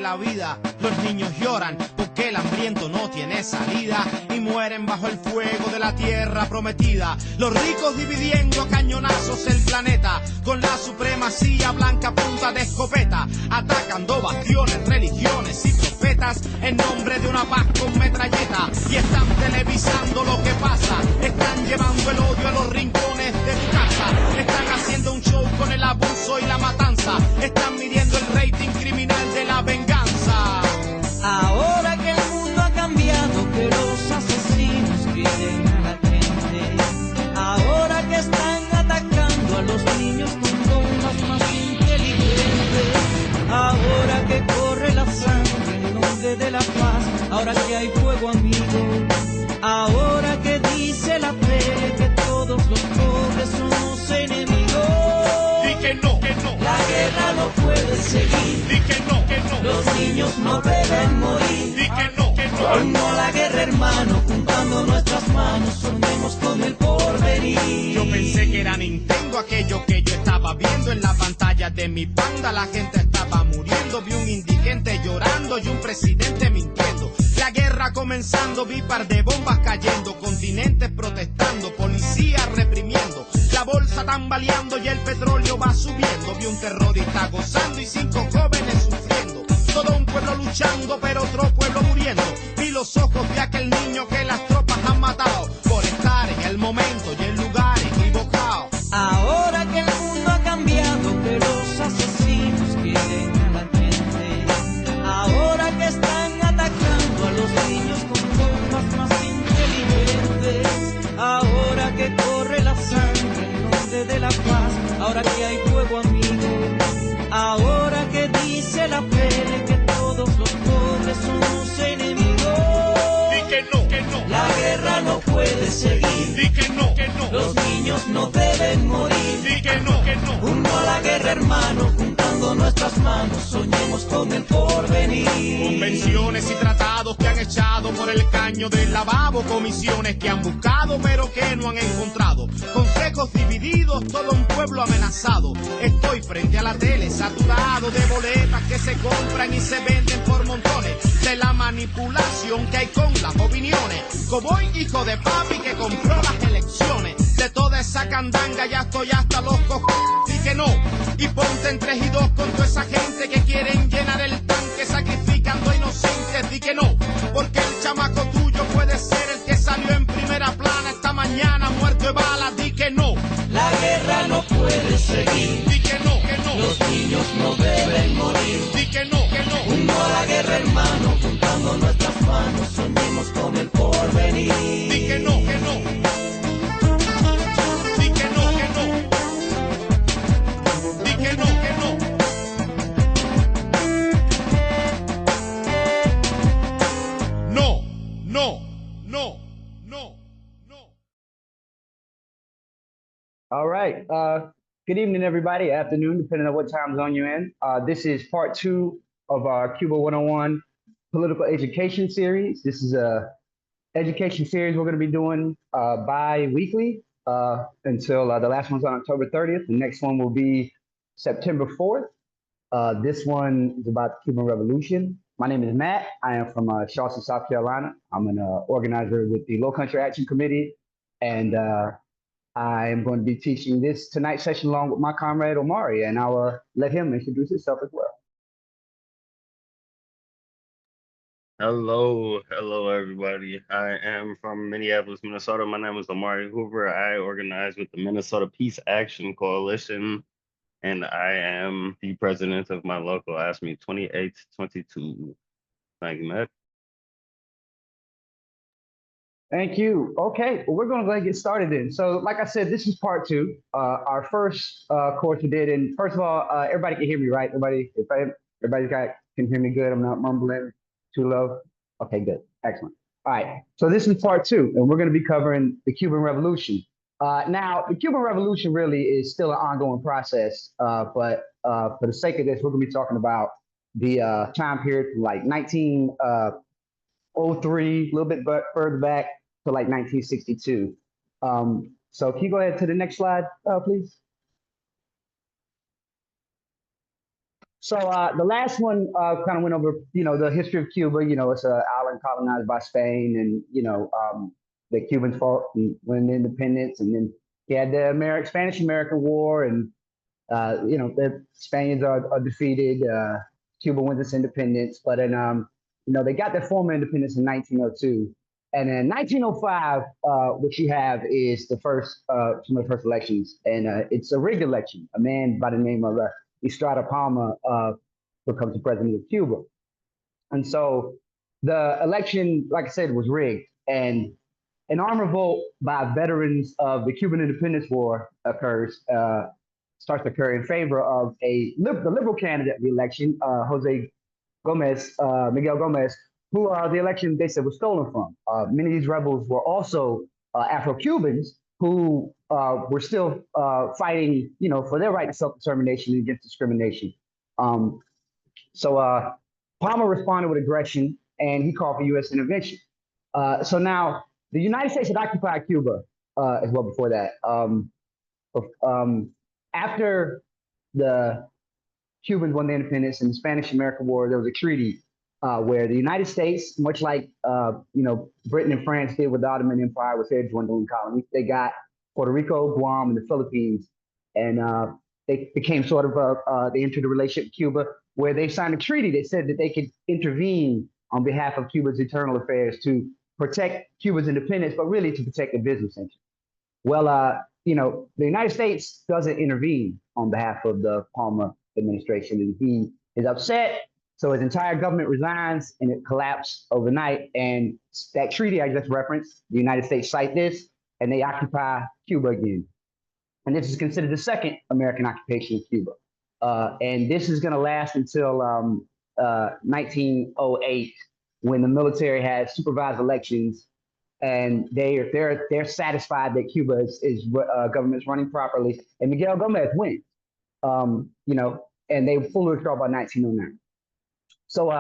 la vida. Los niños lloran porque el hambriento no tiene salida y mueren bajo el fuego de la tierra prometida. Los ricos dividiendo a cañonazos el planeta con la supremacía blanca a punta de escopeta, atacando bastiones, religiones y profetas en nombre de una paz con metralleta. Y están televisando lo que pasa, están llevando el odio a los rincones de tu casa, están haciendo un show con el abuso y la matanza, están midiendo el rating criminal de la venganza. Ahora que el mundo ha cambiado, que los asesinos quieren a la gente, ahora que están atacando a los niños con bombas más inteligentes, ahora que corre la sangre en nombre de la paz, ahora que hay fuego amigo, ahora que dice la fe que todos los pobres somos enemigos. Di que no, la guerra no puede seguir. Di que no, los niños no deben morir. Di que no, no a la guerra, hermano, juntando nuestras manos, soñemos con el porvenir. Yo pensé que era Nintendo aquello que yo estaba viendo en la pantalla de mi panda. La gente estaba muriendo, vi un indigente llorando y un presidente mintiendo. La guerra comenzando, vi par de bombas cayendo, continentes protestando, policías reprimiendo, la bolsa tambaleando y el petróleo va subiendo. Vi un terrorista gozando y 5 jóvenes sufriendo, todo un pueblo luchando pero otro pueblo muriendo. Vi los ojos de aquel niño que las tropas han matado por estar en el momento y el lugar equivocado. Ahora que el mundo ha cambiado, que los asesinos quieren a la gente, ahora que están atacando a los niños con bombas más inteligentes, ahora que corre la sangre en nombre de la paz, ahora que hay fuego amigo, ahora que dice la fe que todos los pobres somos enemigos. Di que no, la guerra no puede seguir. Di que no, los niños no deben morir. Di que no, uno a la guerra, hermano, juntando nuestras manos, soñemos con el porvenir. Convenciones y tratados que han echado por el caño del lavabo, comisiones que han buscado pero que no han encontrado, consejos divididos, todo un pueblo amenazado. Estoy frente a la tele saturado de boletas que se compran y se venden por montones, de la manipulación que hay con las opiniones, como un hijo de papi que compró las elecciones. De toda esa candanga ya estoy hasta los cojones. Di que no, y ponte en 3 y 2 con toda esa gente que quieren llenar el tanque sacrificando a inocentes. Di que no, porque el chamaco tuyo puede ser el que salió en primera plana esta mañana muerto de bala. Di que no, la guerra no puede seguir. Di que no, los niños no deben morir. Di que no, uno a la guerra, hermano, juntando nuestras manos, soñemos con el porvenir. Di que no, Di que no, Di que no, No. All right. Good evening, everybody. Afternoon, depending on what time zone you're in. This is part 2 of our Cuba 101 political education series. This is a education series we're going to be doing bi-weekly until the last one's on October 30th. The next one will be September 4th. This one is about the Cuban Revolution. My name is Matt. I am from Charleston, South Carolina. I'm an organizer with the Low Country Action Committee, and I am going to be teaching this tonight's session along with my comrade Omari, and I'll let him introduce himself as well. Hello, everybody. I am from Minneapolis, Minnesota. My name is Omari Hoover. I organize with the Minnesota Peace Action Coalition, and I am the president of my local ASME 2822. Thank you, Matt. Thank you. Okay, well, we're going to go ahead and get started then. So, like I said, this is part 2. Our first course we did, and first of all, everybody can hear me, right? Everybody can hear me good. I'm not mumbling too low. Okay, good, excellent. All right, so this is part 2, and we're going to be covering the Cuban Revolution. Now, the Cuban Revolution really is still an ongoing process, but for the sake of this, we're going to be talking about the time period from like 1903, a little bit further back to like 1962. So can you go ahead to the next slide, please? So the last one kind of went over, the history of Cuba. It's an island colonized by Spain, and the Cubans fought and won independence, and then you had the Spanish-American War, and the Spaniards are defeated. Cuba wins its independence, but then they got their former independence in 1902, and in 1905, what you have is some of the first elections, and it's a rigged election. A man by the name of Estrada Palma becomes the president of Cuba. And so the election, like I said, was rigged. And an armed revolt by veterans of the Cuban Independence War starts to occur in favor of the liberal candidate of the election, Miguel Gomez, who the election, they said, was stolen from. Many of these rebels were also Afro-Cubans who were still fighting, for their right to self-determination against discrimination. So Palmer responded with aggression, and he called for U.S. intervention. So now the United States had occupied Cuba as well before that. After the Cubans won their independence in the Spanish-American War, there was a treaty where the United States, much like Britain and France did with the Ottoman Empire with their dwindling colonies, they got Puerto Rico, Guam, and the Philippines, and they became sort of they entered a relationship with Cuba where they signed a treaty that said that they could intervene on behalf of Cuba's internal affairs to protect Cuba's independence, but really to protect the business interests. Well, the United States doesn't intervene on behalf of the Palmer administration, and he is upset. So his entire government resigns, and it collapsed overnight. And that treaty I just referenced, the United States cite this, and they occupy Cuba again. And this is considered the second American occupation of Cuba. And this is going to last until 1908, when the military has supervised elections, and they're satisfied that Cuba is government's running properly, and Miguel Gomez wins. And they fully withdraw by 1909. So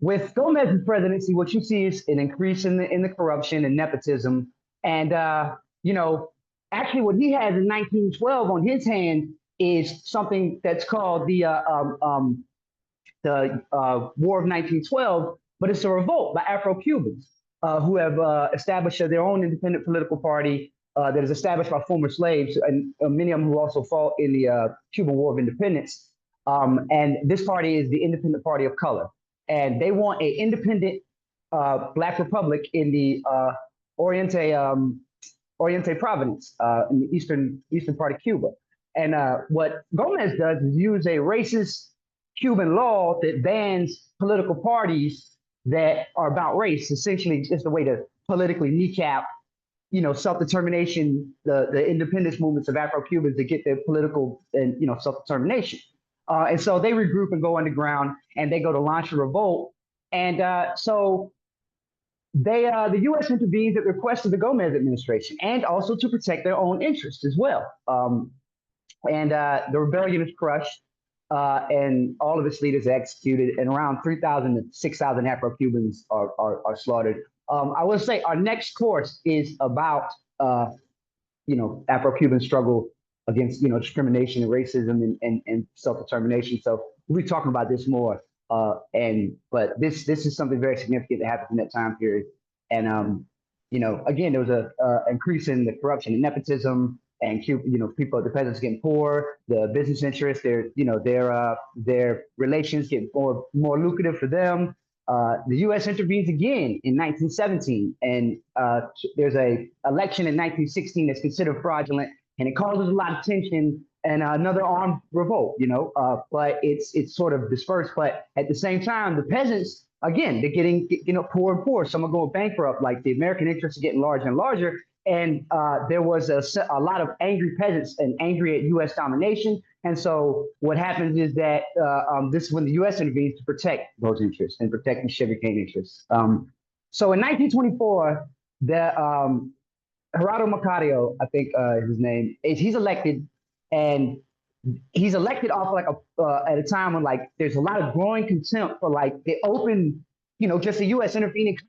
with Gomez's presidency, what you see is an increase in the corruption and nepotism, and actually what he has in 1912 on his hand is something that's called the War of 1912, but it's a revolt by Afro-Cubans who have established their own independent political party that is established by former slaves, and many of them who also fought in the Cuban War of Independence. And this party is the Independent Party of Color, and they want an independent Black republic in the Oriente Province in the eastern part of Cuba. And what Gomez does is use a racist Cuban law that bans political parties that are about race. Essentially, just a way to politically kneecap, self-determination, the independence movements of Afro-Cubans to get their political and self-determination. And so they regroup and go underground, and they go to launch a revolt. And so the U.S. intervenes at the request of the Gomez administration, and also to protect their own interests as well. And the rebellion is crushed, and all of its leaders are executed, and around 3,000 to 6,000 Afro-Cubans are slaughtered. I will say our next course is about Afro-Cuban struggle against discrimination and racism and self-determination. So we'll be talking about this more. But this is something very significant that happened in that time period. And again, there was a increase in the corruption and nepotism, and the peasants getting poor, the business interests, their relations get more lucrative for them. The U.S. intervenes again in 1917, and there's a election in 1916 that's considered fraudulent, and it causes a lot of tension and another armed revolt, but it's sort of dispersed. But at the same time, the peasants, again, they're getting poor and poor. Some are going bankrupt. Like the American interests are getting larger and larger. And there was a lot of angry peasants and angry at U.S. domination. And so what happens is that this is when the U.S. intervenes to protect those interests and protect the sugarcane interests. So in 1924, Gerardo Macario, I think his name is, he's elected, and he's elected off at a time when there's a lot of growing contempt for the open, just the U.S. intervening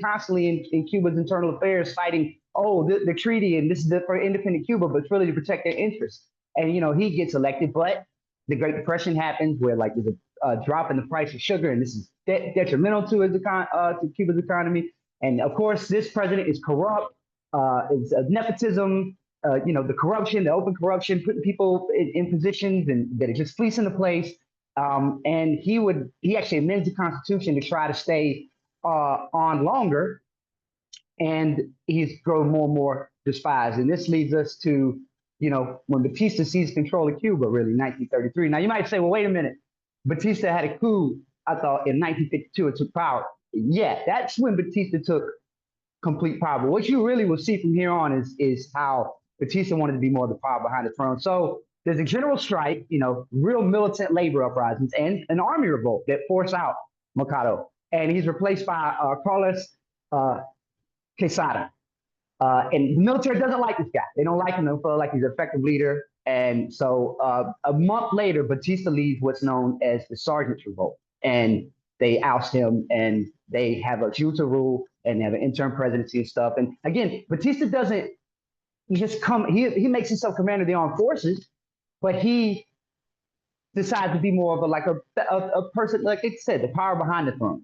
constantly in Cuba's internal affairs, citing, the treaty, and this is for independent Cuba, but it's really to protect their interests. And he gets elected, but the Great Depression happens, where like there's a drop in the price of sugar, and this is detrimental to to Cuba's economy. And of course, this president is corrupt. It's nepotism. The corruption, the open corruption, putting people in positions and that are just fleecing the place. And he actually amends the Constitution to try to stay on longer, and he's grown more and more despised. And this leads us to, when Batista seized control of Cuba, really, in 1933. Now, you might say, well, wait a minute. Batista had a coup, I thought, in 1952 and took power. Yeah, that's when Batista took complete power. But what you really will see from here on is how Batista wanted to be more of the power behind the throne. So there's a general strike, real militant labor uprisings, and an army revolt that force out Mercado. And he's replaced by Carlos Quesada. And the military doesn't like this guy. They don't like him. They feel like he's an effective leader. And so a month later, Batista leads what's known as the Sergeant's Revolt. And they oust him, and they have a junta rule, and they have an interim presidency and stuff. And again, Batista doesn't, he makes himself commander of the armed forces, but he decides to be more of a person, like it said, the power behind the throne,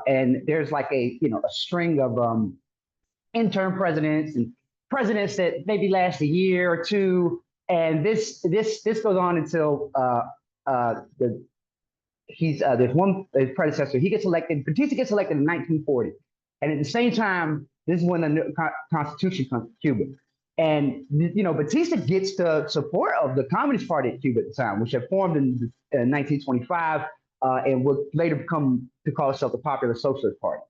and there's like a string of interim presidents and presidents that maybe last a year or two. And this goes on until there's one predecessor. He gets elected. Batista gets elected in 1940, and at the same time, this is when the new Constitution comes to Cuba. And Batista gets the support of the Communist Party of Cuba at the time, which had formed in 1925 and would later become to call itself the Popular Socialist Party.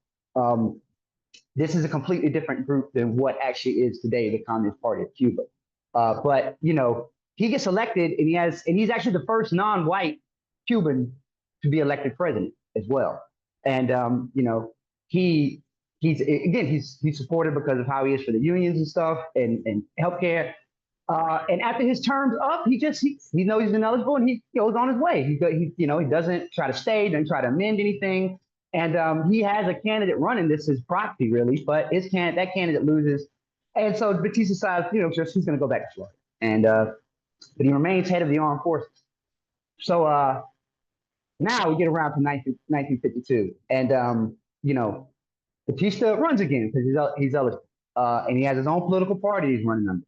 This is a completely different group than what actually is today the Communist Party of Cuba. But he gets elected, and he's actually the first non-white Cuban to be elected president as well. And he's supported because of how he is for the unions and stuff and healthcare. And after his term's up, he knows he's ineligible, and he goes on his way. He doesn't try to stay, doesn't try to amend anything. And he has a candidate running. This is proxy, really, but that candidate loses. And so Batista decides, he's going to go back to Florida. And but he remains head of the armed forces. So now we get around to 1952, and Batista runs again because he's eligible, and he has his own political party he's running under.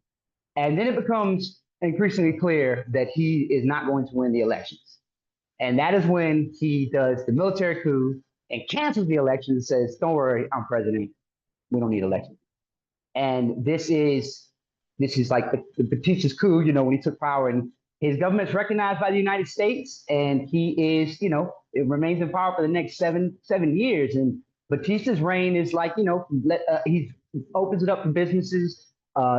And then it becomes increasingly clear that he is not going to win the elections. And that is when he does the military coup and cancels the election and says, "Don't worry, I'm president. We don't need elections." And this is like the Batista's coup, when he took power, and his government's recognized by the United States, and he is, it remains in power for the next seven years. And Batista's reign is like, he opens it up for businesses,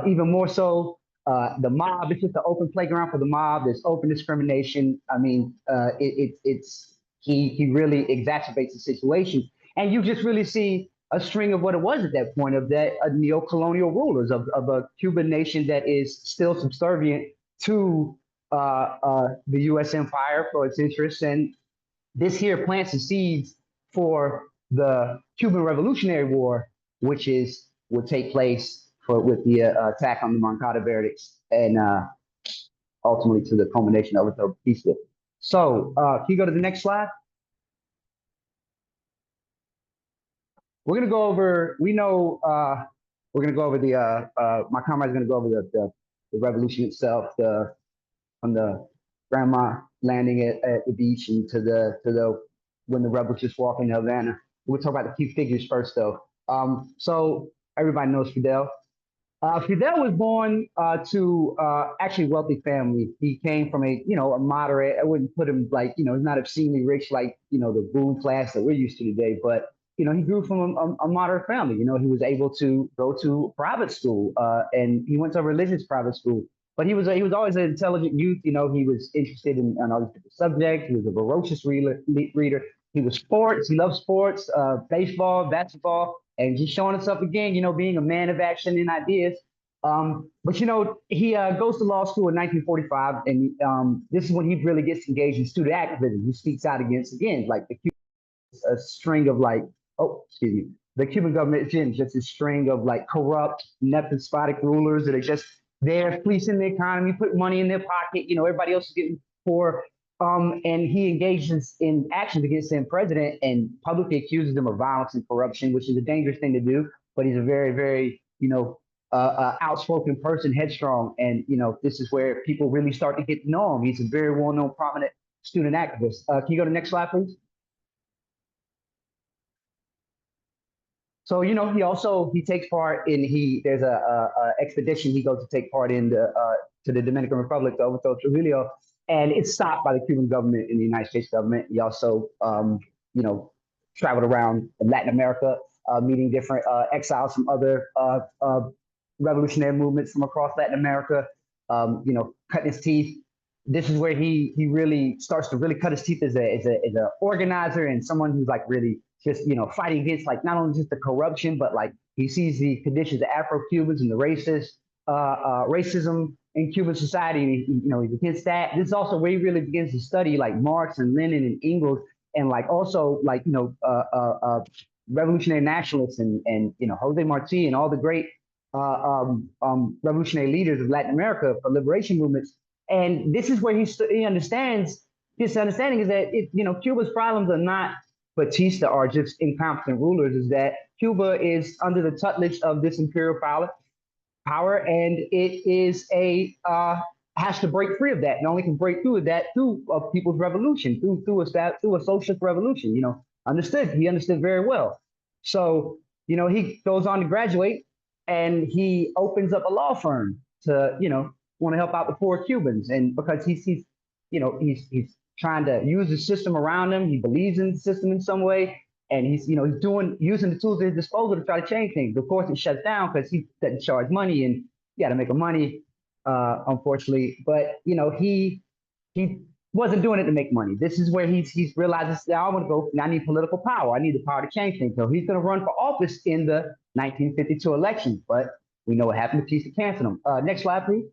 even more so. The mob, it's just an open playground for the mob. There's open discrimination. I mean, he really exacerbates the situation. And you just really see a string of what it was at that point of that neo-colonial rulers of a Cuban nation that is still subservient to the U.S. empire for its interests. And this here plants the seeds for the Cuban Revolutionary War, which would take place with the attack on the Moncada verdicts and ultimately to the culmination of the Batista. So can you go to the next slide? We're going to go over, we're going to go over my comrade's going to go over the revolution itself, from the grandma landing at the beach and to the when the rebels just walk into Havana. We'll talk about the key figures first, though. So everybody knows Fidel. Fidel was born to actually a wealthy family. He came from a moderate. I wouldn't put him like he's not obscenely rich like the boom class that we're used to today, but he grew from a moderate family. He was able to go to private school, and he went to a religious private school. But he was always an intelligent youth. He was interested in all these different subjects. He was a voracious reader. He was sports. He loved sports, baseball, basketball, and just showing himself again. Being a man of action and ideas. But he goes to law school in 1945, and this is when he really gets engaged in student activism. He speaks out against like a string of the Cuban government is just a string of like corrupt, despotic rulers that are just there fleecing the economy, putting money in their pocket. Everybody else is getting poor. And he engages in actions against the president and publicly accuses him of violence and corruption, which is a dangerous thing to do. But he's a very, very, outspoken person, headstrong. And, this is where people really start to get to know him. He's a very well-known, prominent student activist. Can you go to the next slide, please? So, he takes part in, there's a expedition he goes to take part in to the Dominican Republic to overthrow Trujillo, and it's stopped by the Cuban government and the United States government. He also, traveled around Latin America, meeting different exiles from other revolutionary movements from across Latin America, cutting his teeth. This is where he really starts to really cut his teeth as a organizer and someone who's like really just, fighting against like not only just the corruption, but like he sees the conditions of Afro-Cubans and the racism in Cuban society. And he's against that. This is also where he really begins to study like Marx and Lenin and Engels, and like also like, revolutionary nationalists and Jose Marti and all the great revolutionary leaders of Latin America for liberation movements. And this is where he understands, his understanding is that Cuba's problems are not Batista are just incompetent rulers, is that Cuba is under the tutelage of this imperial power, and it is has to break free of that, and only can break through that through a people's revolution, through a socialist revolution. He understood very well. So he goes on to graduate, and he opens up a law firm to want to help out the poor Cubans, and because he's trying to use the system around him. He believes in the system in some way, and he's using the tools at his disposal to try to change things. Of course, it shuts down because he doesn't charge money, and you got to make money, unfortunately. But he wasn't doing it to make money. This is where he's realizes that I want to go. I need political power. I need the power to change things. So he's going to run for office in the 1952 election. But we know what happened. Batista canceled him. Next slide, please.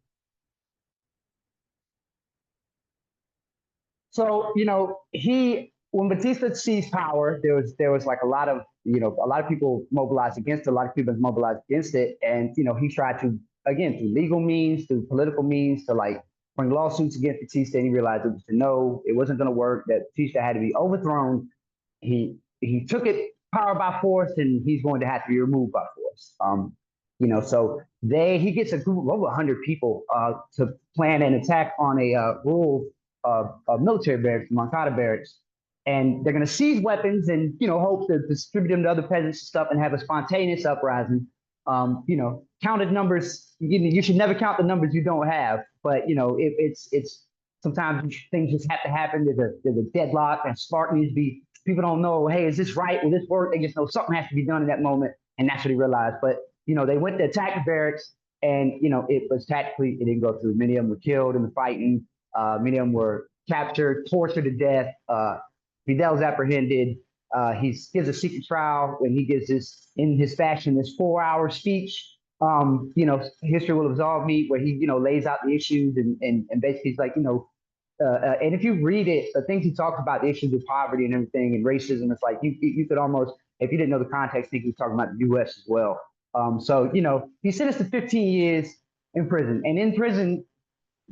So, when Batista seized power, there was like a lot of people mobilized against it, a lot of Cubans mobilized against it. And, he tried to, again, through legal means, through political means, to like bring lawsuits against Batista. And he realized it wasn't going to work, that Batista had to be overthrown. He took power by force, and he's going to have to be removed by force. So he gets a group of over 100 people to plan an attack on a rural military barracks, Moncada barracks, and they're going to seize weapons and hope to distribute them to other peasants and stuff and have a spontaneous uprising. Counted numbers. You should never count the numbers you don't have, but it's sometimes things just have to happen. There's a deadlock, and spark needs to be. People don't know, hey, is this right? Will this work? They just know something has to be done in that moment, and that's what he realized. But they went to attack the barracks, and it was tactically, it didn't go through. Many of them were killed in the fighting. Many of them were captured, tortured to death. Fidel's apprehended. He gives a secret trial, when he gives this 4-hour speech. History will absolve me, where he lays out the issues and basically he's like, and if you read it, the things he talks about, the issues of poverty and everything and racism, it's like you could almost, if you didn't know the context, think he was talking about the U.S. as well. So he's sentenced to 15 years in prison, and in prison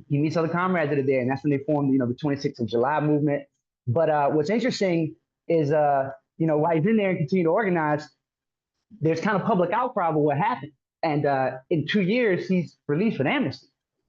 he meets other comrades that are there, and that's when they formed, the 26th of July movement. But what's interesting is, while he's in there and continue to organize, there's kind of public outcry over what happened. And in 2 years, he's released with amnesty,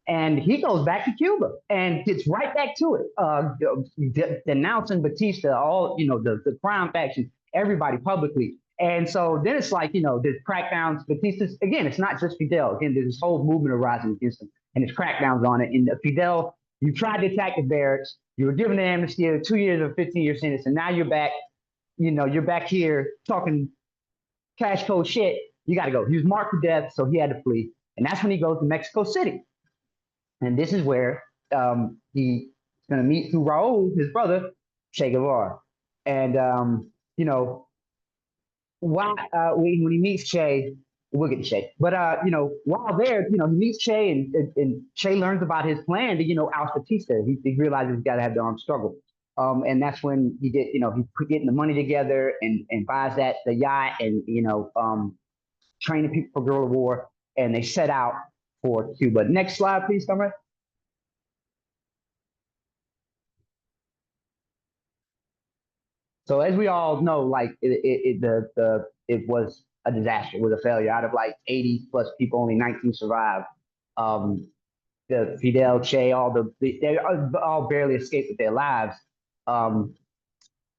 and he goes back to Cuba and gets right back to it, denouncing Batista, all the crime faction, everybody publicly. And so then it's like there's crackdowns. Batista's, again, it's not just Fidel. Again, there's this whole movement arising against him, and there's crackdowns on it. And Fidel, you tried to attack the barracks, you were given an amnesty of 2 years or 15-year sentence, and now you're back. You're back here talking cash code shit. You got to go. He was marked for death, so he had to flee, and that's when he goes to Mexico City. And this is where he's going to meet through Raul, his brother, Che Guevara. And when he meets Che, we'll get to Che. But while there, he meets Che, and Che learns about his plan to oust Batista. He realizes he's got to have the armed struggle. And that's when he's getting the money together and buys the yacht, and training people for guerrilla war, and they set out for Cuba. Next slide, please, comrade. So as we all know, like it was a disaster, it was a failure. Out of like 80 plus people, only 19 survived. Um, the Fidel, Che, they all barely escaped with their lives. Um,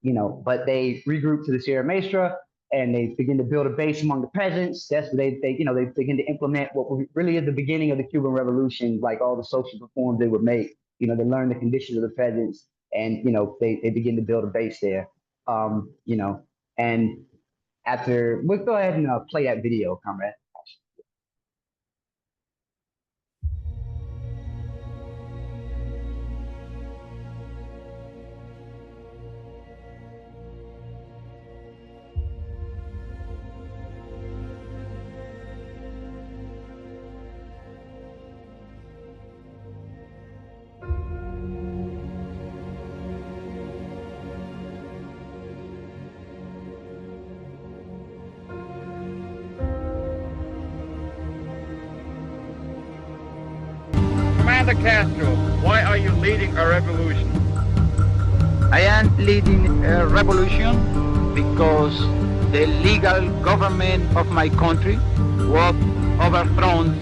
but they regrouped to the Sierra Maestra and they begin to build a base among the peasants. That's where they begin to implement what really is the beginning of the Cuban Revolution, like all the social reforms they would make. They learn the conditions of the peasants and, they begin to build a base there. And after, we'll go ahead and play that video, comrade. Commander Castro, why are you leading a revolution? I am leading a revolution because the legal government of my country was overthrown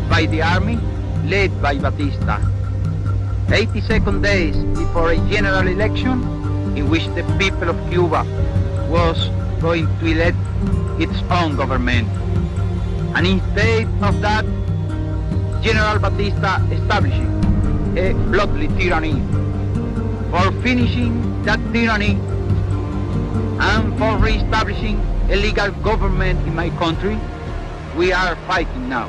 by the army led by Batista. 82 days before a general election in which the people of Cuba was going to elect its own government. And instead of that, General Batista establishing a bloody tyranny. For finishing that tyranny and for re-establishing a legal government in my country, we are fighting now.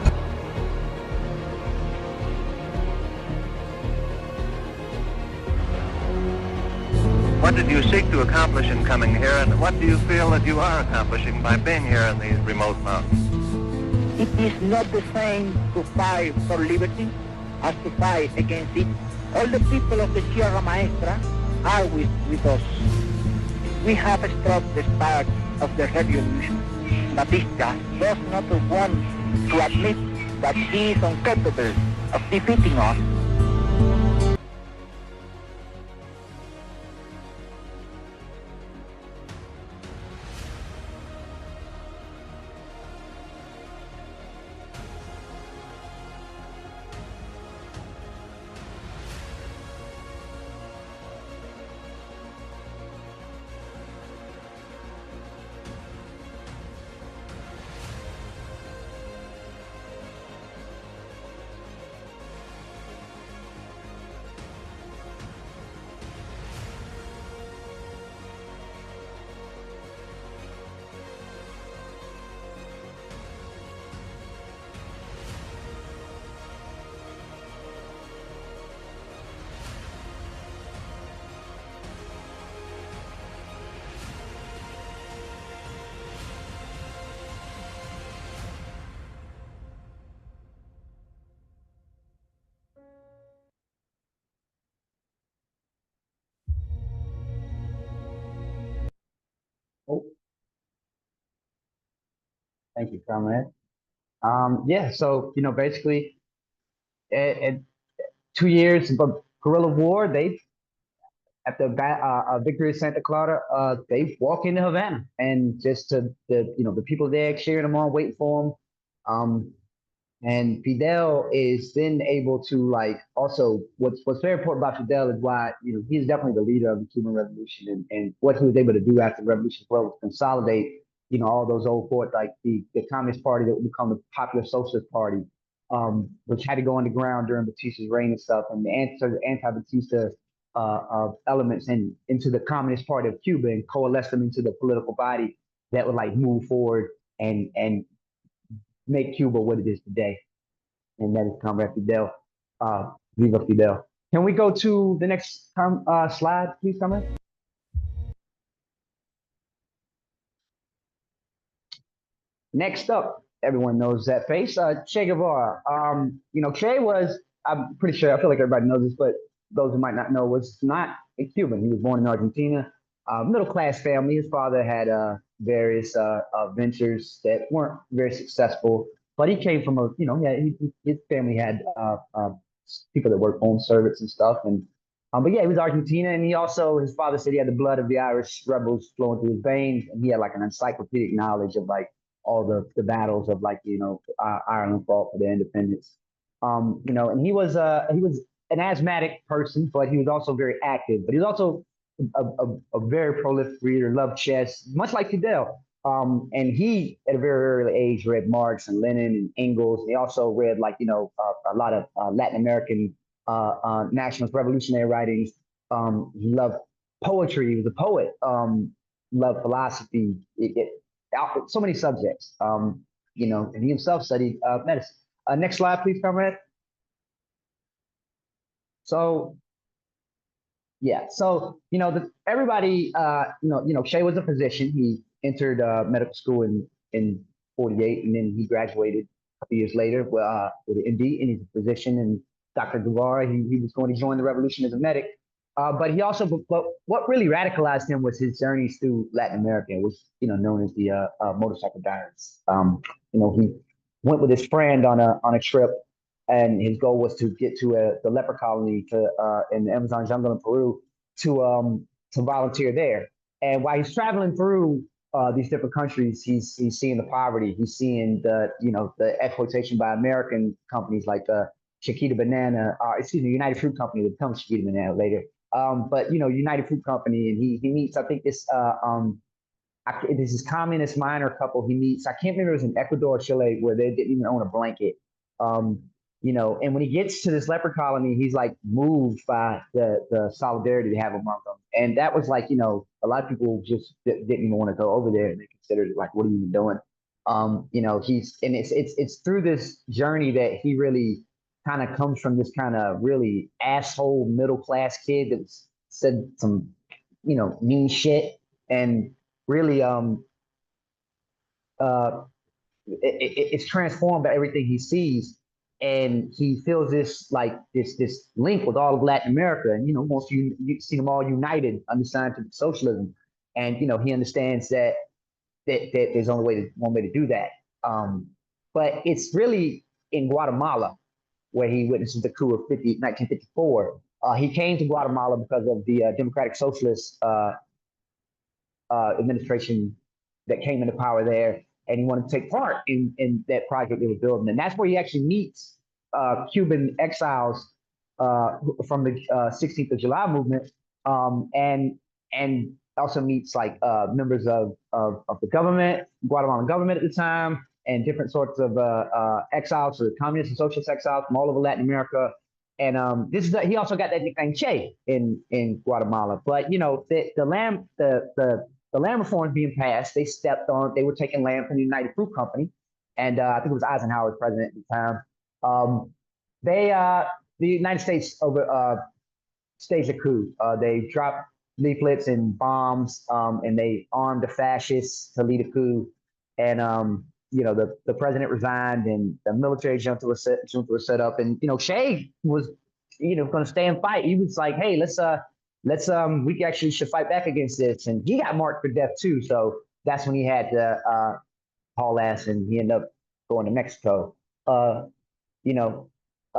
What did you seek to accomplish in coming here, and what do you feel that you are accomplishing by being here in these remote mountains? It is not the same to fight for liberty as to fight against it. All the people of the Sierra Maestra are with us. We have struck the spark of the revolution. Batista does not want to admit that he is incapable of defeating us. Oh, thank you, comrade. Yeah, so basically, at 2 years of guerrilla war, they after victory of Santa Clara, they walk into Havana and just the people there cheering them on, waiting for them. And Fidel is then able to like also what's very important about Fidel is why he's definitely the leader of the Cuban Revolution and what he was able to do after the revolution as well was consolidate all those old forts like the Communist Party that would become the Popular Socialist Party, which had to go underground during Batista's reign and stuff, and the anti-Batista elements into the Communist Party of Cuba and coalesce them into the political body that would like move forward and make Cuba what it is today. And that is Comrade Fidel. Viva Fidel. Can we go to the next slide, please, Comrade? Next up, everyone knows that face, Che Guevara. Che was, I'm pretty sure, I feel like everybody knows this, but those who might not know, was not a Cuban. He was born in Argentina, middle-class family. His father had various ventures that weren't very successful, but he came from his family had people that worked home servants and stuff, and But yeah, he was Argentina, and he also, his father said he had the blood of the Irish rebels flowing through his veins, and he had like an encyclopedic knowledge of like all the battles of like Ireland fought for their independence. And he was an asthmatic person, but he was also very active. But he was also a very prolific reader, loved chess, much like Fidel. And he, at a very early age, read Marx and Lenin and Engels. And he also read like a lot of Latin American nationalist revolutionary writings. He loved poetry. He was a poet. Loved philosophy. So many subjects. And he himself studied medicine. Next slide, please, comrade. So, yeah. So, everybody, Che was a physician. He entered medical school in 48, and then he graduated a few years later with an MD, and he's a physician. And Dr. Guevara, he was going to join the revolution as a medic. But he also, what really radicalized him was his journeys through Latin America, which, known as the motorcycle diaries. He went with his friend on a trip, and his goal was to get to the leper colony in the Amazon jungle in Peru to volunteer there. And while he's traveling through these different countries, he's seeing the poverty, he's seeing the exploitation by American companies like Chiquita Banana, United Fruit Company that becomes Chiquita Banana later. But United Fruit Company, and he meets, I think this is communist miner couple he meets. I can't remember if it was in Ecuador or Chile where they didn't even own a blanket. And when he gets to this leper colony, he's like moved by the solidarity they have among them. And that was like, a lot of people just didn't even want to go over there, and they considered it like, what are you doing? It's through this journey that he really kind of comes from this kind of really asshole middle class kid that said some, mean shit, and really it's transformed by everything he sees. And he feels this link with all of Latin America, and once you see them all united under scientific socialism, and he understands that there's only one way to do that. But it's really in Guatemala where he witnesses the coup of 1954. He came to Guatemala because of the Democratic Socialist administration that came into power there, and he wanted to take part in that project they were building. And that's where he actually meets Cuban exiles from the 16th of July movement, and also meets like members of the government, Guatemalan government at the time, and different sorts of exiles, so communist and socialist exiles from all over Latin America. And he also got that nickname Che in Guatemala. But the land reforms being passed, they were taking land from the United Fruit Company, and I think it was Eisenhower was president at the time. The United States staged a coup. They dropped leaflets and bombs, and they armed the fascists to lead a coup. And the president resigned, and the military junta was set up. And Che was going to stay and fight. He was like, hey, we actually should fight back against this. And he got marked for death too. So that's when he had to haul ass, and he ended up going to Mexico.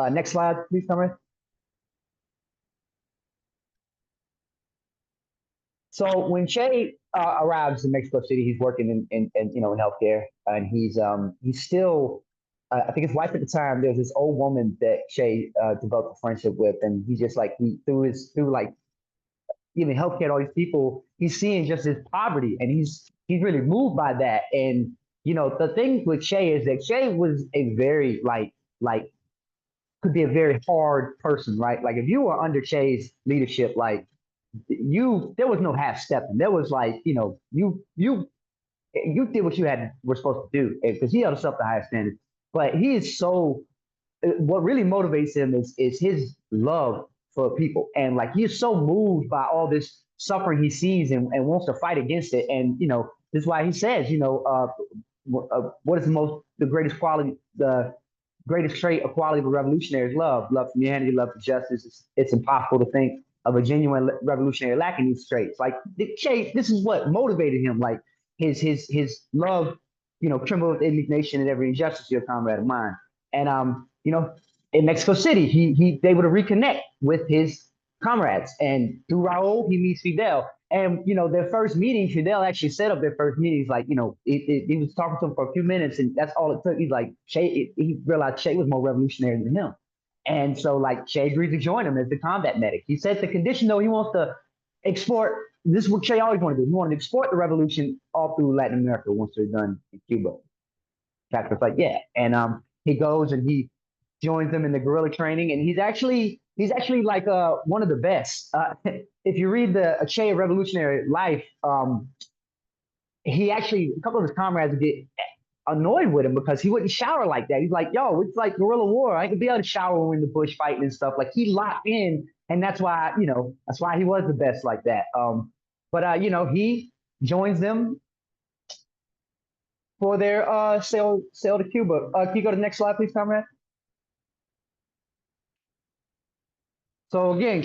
Next slide, please, Cameron. So when Che arrives in Mexico City, he's working in healthcare, and he's still, I think his wife at the time, there's this old woman that Che developed a friendship with, and he's just like, through giving healthcare to all these people, he's seeing just his poverty, and he's really moved by that. And the thing with Che is that Che was a very could be a very hard person, right? Like if you were under Che's leadership, there was no half stepping. There was you did what you were supposed to do, because he held himself to higher standards. But he is what really motivates him is his love for people, and he is so moved by all this suffering he sees, and wants to fight against it. And this is why he says, what is the greatest trait of quality of a revolutionary is love for humanity, love for justice. It's impossible to think of a genuine revolutionary lacking these traits. Che, this is what motivated him. His love, tremble with indignation at every injustice, your comrade of mine. And in Mexico City, they would reconnect with his comrades. And through Raul, he meets Fidel. And, you know, their first meeting, Fidel actually set up their first meeting. He's like, you know, he was talking to him for a few minutes, and that's all it took. He's like, he realized Che was more revolutionary than him. And so, like, Che agreed to join him as the combat medic. He said the condition, though, he wants to export, this is what Che always wanted to do. He wanted to export the revolution all through Latin America once they're done in Cuba. Castro's like, yeah. And he goes and he joins them in the guerrilla training, and he's actually like one of the best. If you read the Che Revolutionary Life, he actually, a couple of his comrades would get annoyed with him because he wouldn't shower like that. He's like, yo, it's like guerrilla war. I could be able to shower when we're in the bush fighting and stuff. Like, he locked in, and that's why, you know, that's why he was the best like that. But you know, he joins them for their sail to Cuba. Can you go to the next slide, please, comrade? So again,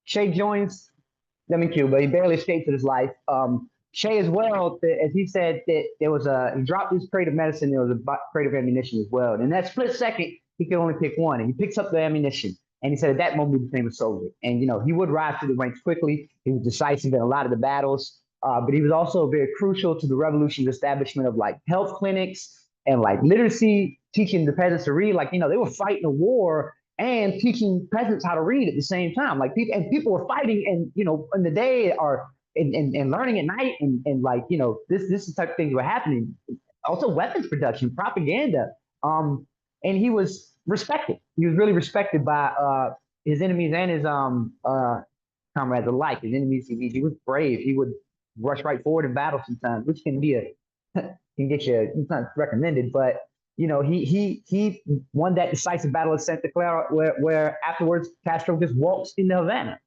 Che joins them in Cuba. He barely escapes with his life. Che as well, as he said, that there was he dropped his crate of medicine, there was a crate of ammunition as well. And in that split second, he could only pick one. And he picks up the ammunition. And he said at that moment he became a soldier. And, you know, he would rise through the ranks quickly. He was decisive in a lot of the battles. But he was also very crucial to the revolution's establishment of, like, health clinics and, like, literacy, teaching the peasants to read. Like, you know, they were fighting a war and teaching peasants how to read at the same time. Like, people were fighting, and, you know, in the day and learning at night, and like, you know, this is the type of things were happening. Also weapons production, propaganda. And he was respected. He was really respected by his enemies and his comrades alike. His enemies, he was brave. He would rush right forward in battle sometimes, which can be can get you, it's not recommended, but, you know, he won that decisive battle of Santa Clara, where afterwards Castro just walks into Havana.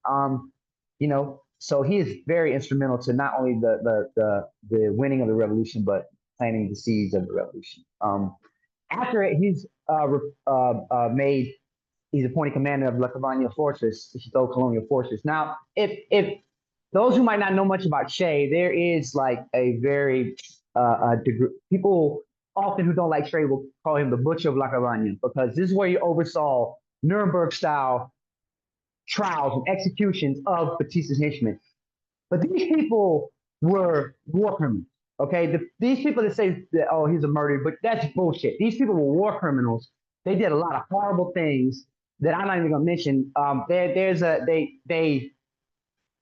You know, so he is very instrumental to not only the winning of the revolution, but planting the seeds of the revolution. After it, he's appointed commander of La Cabaña Fortress, which is the old colonial fortress. Now, if those who might not know much about Che, there is like a very people often who don't like Che will call him the butcher of La Cabaña, because this is where he oversaw Nuremberg-style trials and executions of Batista's henchmen. But these people were war criminals, okay? These people that say that, oh, he's a murderer, but that's bullshit. These people were war criminals. They did a lot of horrible things that I'm not even gonna mention. They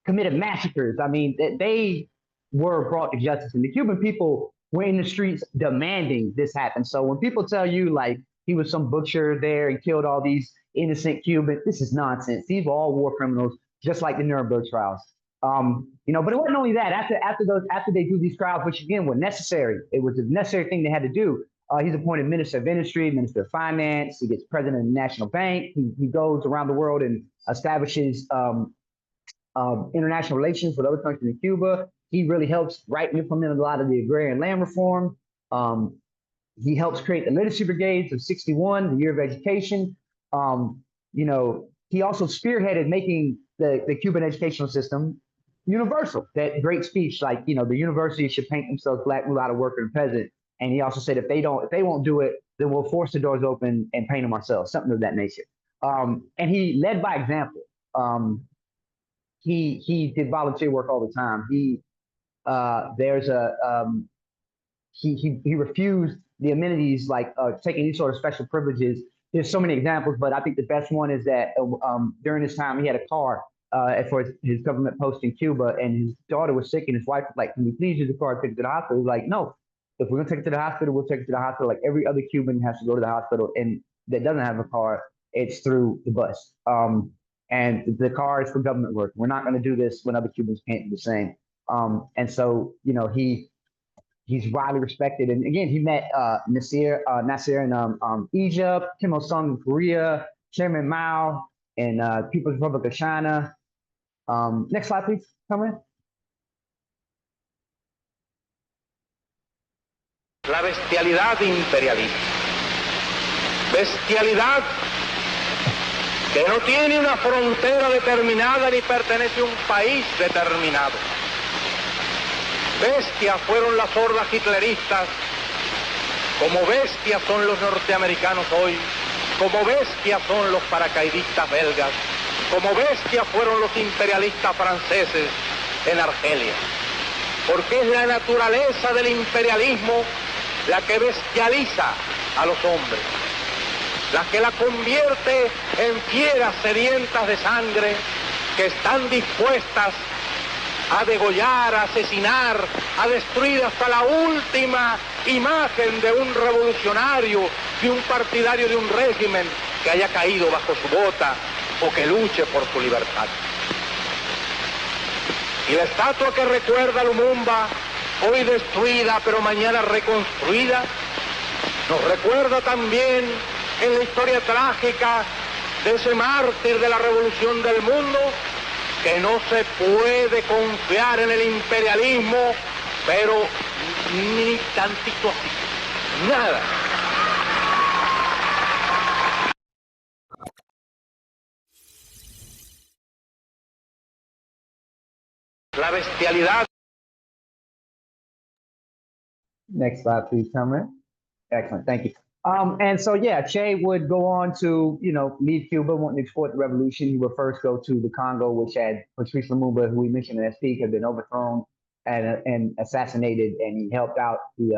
committed massacres. I mean, they were brought to justice, and the Cuban people were in the streets demanding this happen. So when people tell you, like, he was some butcher there and killed all these innocent Cubans, this is nonsense. These were all war criminals, just like the Nuremberg trials. You know, but it wasn't only that. After they do these trials, which again were necessary, it was a necessary thing they had to do. He's appointed Minister of Industry, Minister of Finance. He gets president of the National Bank. He goes around the world and establishes international relations with other countries in Cuba. He really helps implement a lot of the agrarian land reform. He helps create the literacy brigades of '61, the year of education. You know, he also spearheaded making the Cuban educational system universal. That great speech, like, you know, the universities should paint themselves black, without a worker and peasant. And he also said, if they won't do it, then we'll force the doors open and paint them ourselves, something of that nature. And he led by example. He did volunteer work all the time. He refused the amenities, like taking these sort of special privileges. There's so many examples, but I think the best one is that during this time he had a car for his government post in Cuba, and his daughter was sick, and his wife was like, "Can we please use the car to take it to the hospital?" He was like, "No, if we're gonna take it to the hospital, we'll take it to the hospital. Like every other Cuban has to go to the hospital, and that doesn't have a car, it's through the bus. And the car is for government work. We're not going to do this when other Cubans can't do the same." And so, you know, he's widely respected. And again, he met Nasser in Egypt, Kim Il-sung in Korea, Chairman Mao in People's Republic of China. Next slide, please, Cameron. La bestialidad imperialista. Bestialidad que no tiene una frontera determinada ni pertenece a un país determinado. Bestias fueron las hordas hitleristas, como bestias son los norteamericanos hoy, como bestias son los paracaidistas belgas, como bestias fueron los imperialistas franceses en Argelia, porque es la naturaleza del imperialismo la que bestializa a los hombres, la que la convierte en fieras sedientas de sangre que están dispuestas a degollar, a asesinar, a destruir hasta la última imagen de un revolucionario, de un partidario de un régimen que haya caído bajo su bota o que luche por su libertad. Y la estatua que recuerda a Lumumba, hoy destruida pero mañana reconstruida, nos recuerda también en la historia trágica de ese mártir de la revolución del mundo, que no se puede confiar en el imperialismo, pero ni tantito así, nada. La bestialidad. Next slide, please, Cameron. Excellent, thank you. And so, yeah, Che would go on to, lead Cuba, wanting to export the revolution. He would first go to the Congo, which had Patrice Lumumba, who we mentioned in that speak, had been overthrown and assassinated, and he helped out. He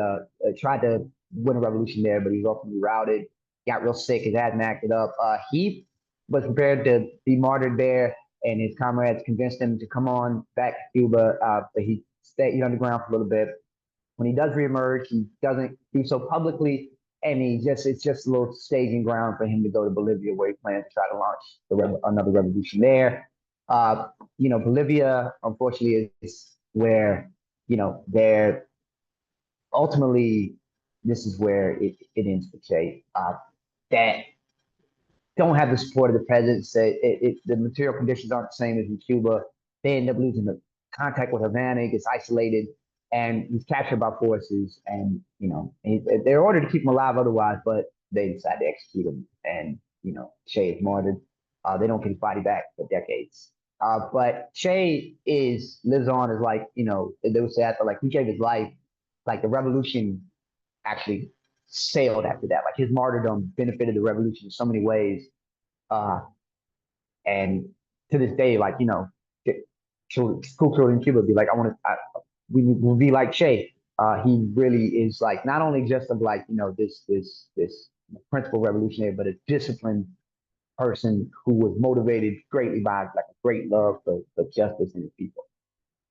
tried to win a revolution there, but he was ultimately routed, got real sick, his asthma acted up. He was prepared to be martyred there, and his comrades convinced him to come on back to Cuba, but he stayed underground for a little bit. When he does reemerge, he doesn't do so publicly, and it's just a little staging ground for him to go to Bolivia, where he plans to try to launch another revolution there. Bolivia, unfortunately, is where, they're ultimately, this is where it ends for Che. That don't have the support of the president. The material conditions aren't the same as in Cuba. They end up losing the contact with Havana. He gets isolated, and he's captured by forces. And they're ordered to keep him alive otherwise, but they decide to execute him. And Che is martyred. They don't get his body back for decades. But Che lives on as they would say after he gave his life. Like the revolution actually sailed after that. Like his martyrdom benefited the revolution in so many ways. And to this day, school children in Cuba be like, we will be like Che. He really is not only just of this principal revolutionary, but a disciplined person who was motivated greatly by a great love for justice and his people.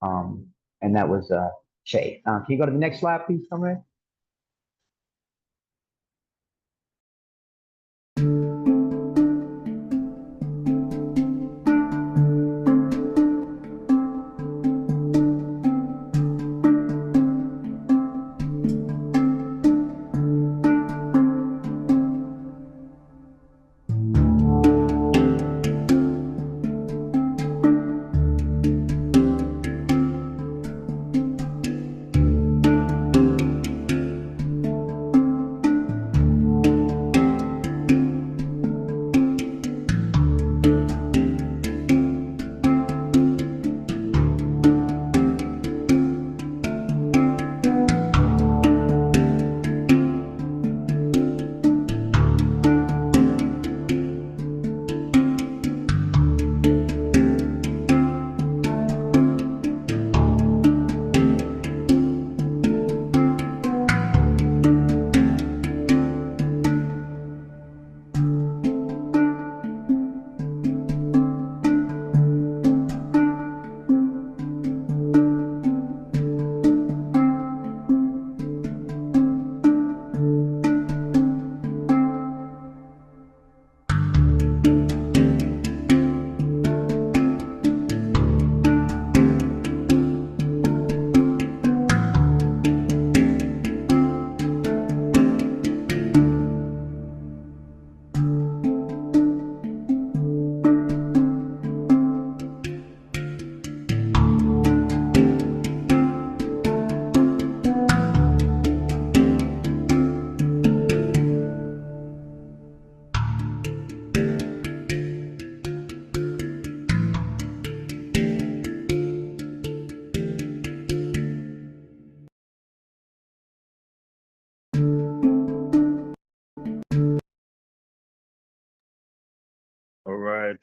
And that was Che. Can you go to the next slide, please, Comrade?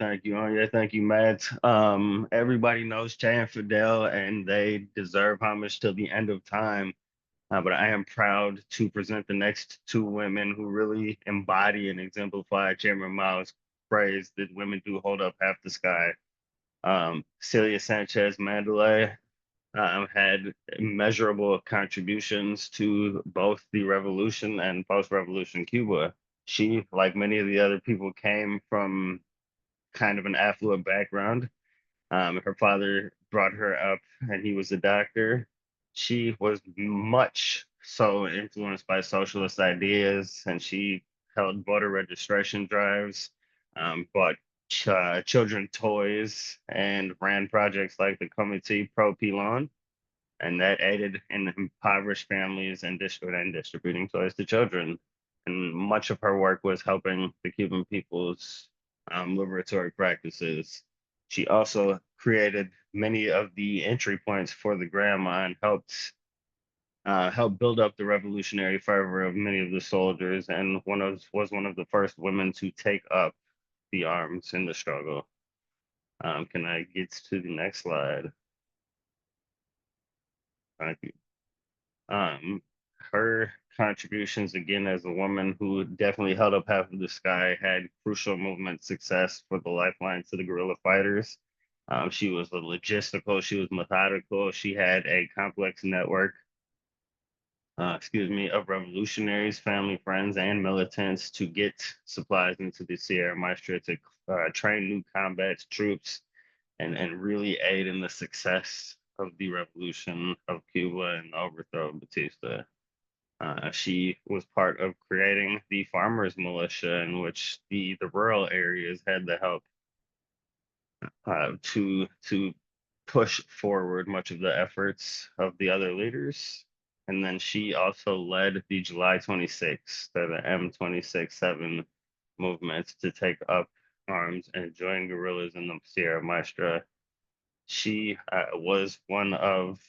Thank you, Anya. Thank you, Matt. Everybody knows Che and Fidel, and they deserve homage till the end of time. But I am proud to present the next two women who really embody and exemplify Chairman Mao's phrase that women do hold up half the sky. Celia Sanchez Manduley had immeasurable contributions to both the revolution and post-revolution Cuba. She, like many of the other people, came from kind of an affluent background. Her father brought her up, and he was a doctor. She was much so influenced by socialist ideas, and she held voter registration drives, bought children toys, and ran projects like the Comité Pro Pilon, and that aided in impoverished families and distributing toys to children. And much of her work was helping the Cuban people's liberatory practices. She also created many of the entry points for the grandma and helped build up the revolutionary fervor of many of the soldiers, and was one of the first women to take up the arms in the struggle. Can I get to the next slide? Thank you. Her contributions, again, as a woman who definitely held up half of the sky, had crucial movement success for the lifeline to the guerrilla fighters. She was logistical, she was methodical, she had a complex network, of revolutionaries, family, friends, and militants to get supplies into the Sierra Maestra to train new combat troops and really aid in the success of the revolution of Cuba and the overthrow of Batista. She was part of creating the farmers' militia, in which the rural areas had the help to push forward much of the efforts of the other leaders. And then she also led the July 26th, the M26-7 movement to take up arms and join guerrillas in the Sierra Maestra. She was one of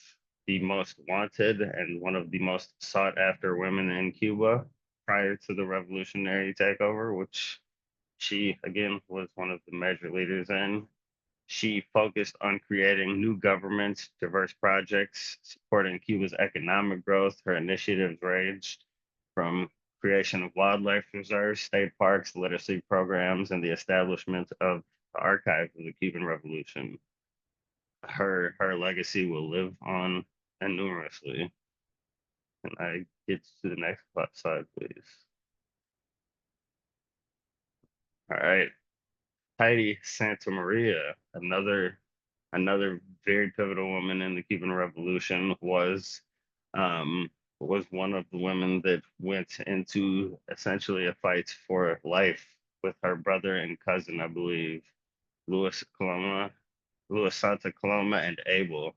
the most wanted and one of the most sought after women in Cuba prior to the revolutionary takeover, which she, again, was one of the major leaders in. She focused on creating new governments, diverse projects, supporting Cuba's economic growth. Her initiatives ranged from creation of wildlife reserves, state parks, literacy programs, and the establishment of the archive of the Cuban Revolution. Her legacy will live on enormously. Can I get to the next slide, please? All right. Haydee Santamaria, another very pivotal woman in the Cuban Revolution, was one of the women that went into essentially a fight for life with her brother and cousin, I believe, Louis Santa Coloma, and Abel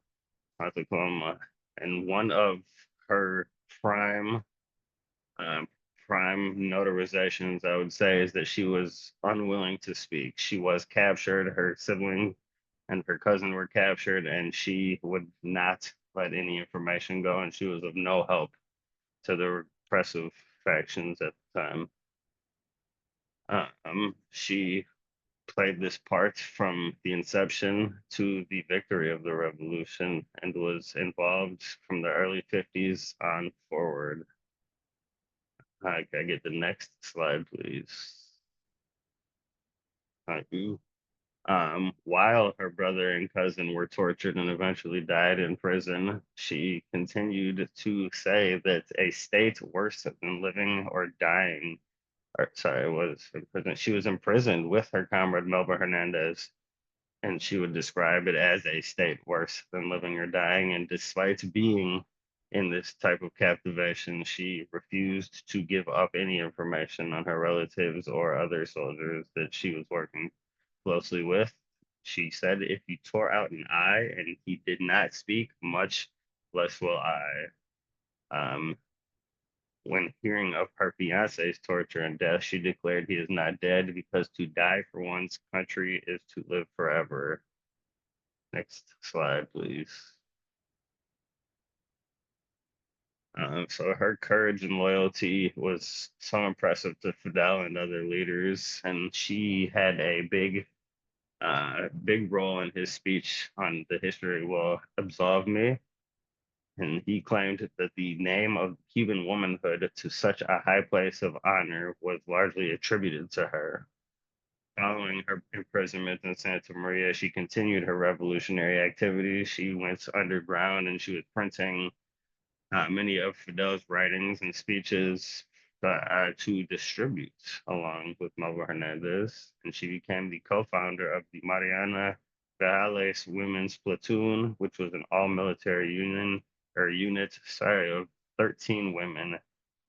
Santa Coloma. And one of her prime notarizations, I would say, is that she was unwilling to speak. She was captured, her sibling and her cousin were captured, and she would not let any information go, and she was of no help to the repressive factions at the time. She played this part from the inception to the victory of the revolution and was involved from the early 50s on forward. Can I get the next slide, please? Thank you. While her brother and cousin were tortured and eventually died in prison, she continued to say that a state worse than living or dying, was in prison. She was imprisoned with her comrade Melba Hernandez, and she would describe it as a state worse than living or dying. And despite being in this type of captivation, she refused to give up any information on her relatives or other soldiers that she was working closely with. She said, if you tore out an eye and he did not speak, much less will I. When hearing of her fiance's torture and death, she declared he is not dead because to die for one's country is to live forever. Next slide, please. So her courage and loyalty was so impressive to Fidel and other leaders, and she had a big Big role in his speech on the history will absolve me. And he claimed that the name of Cuban womanhood to such a high place of honor was largely attributed to her. Following her imprisonment in Santa Maria, she continued her revolutionary activities. She went underground and she was printing many of Fidel's writings and speeches to distribute along with Melvin Hernandez. And she became the co-founder of the Mariana Reales Women's Platoon, which was an all-military unit, of 13 women,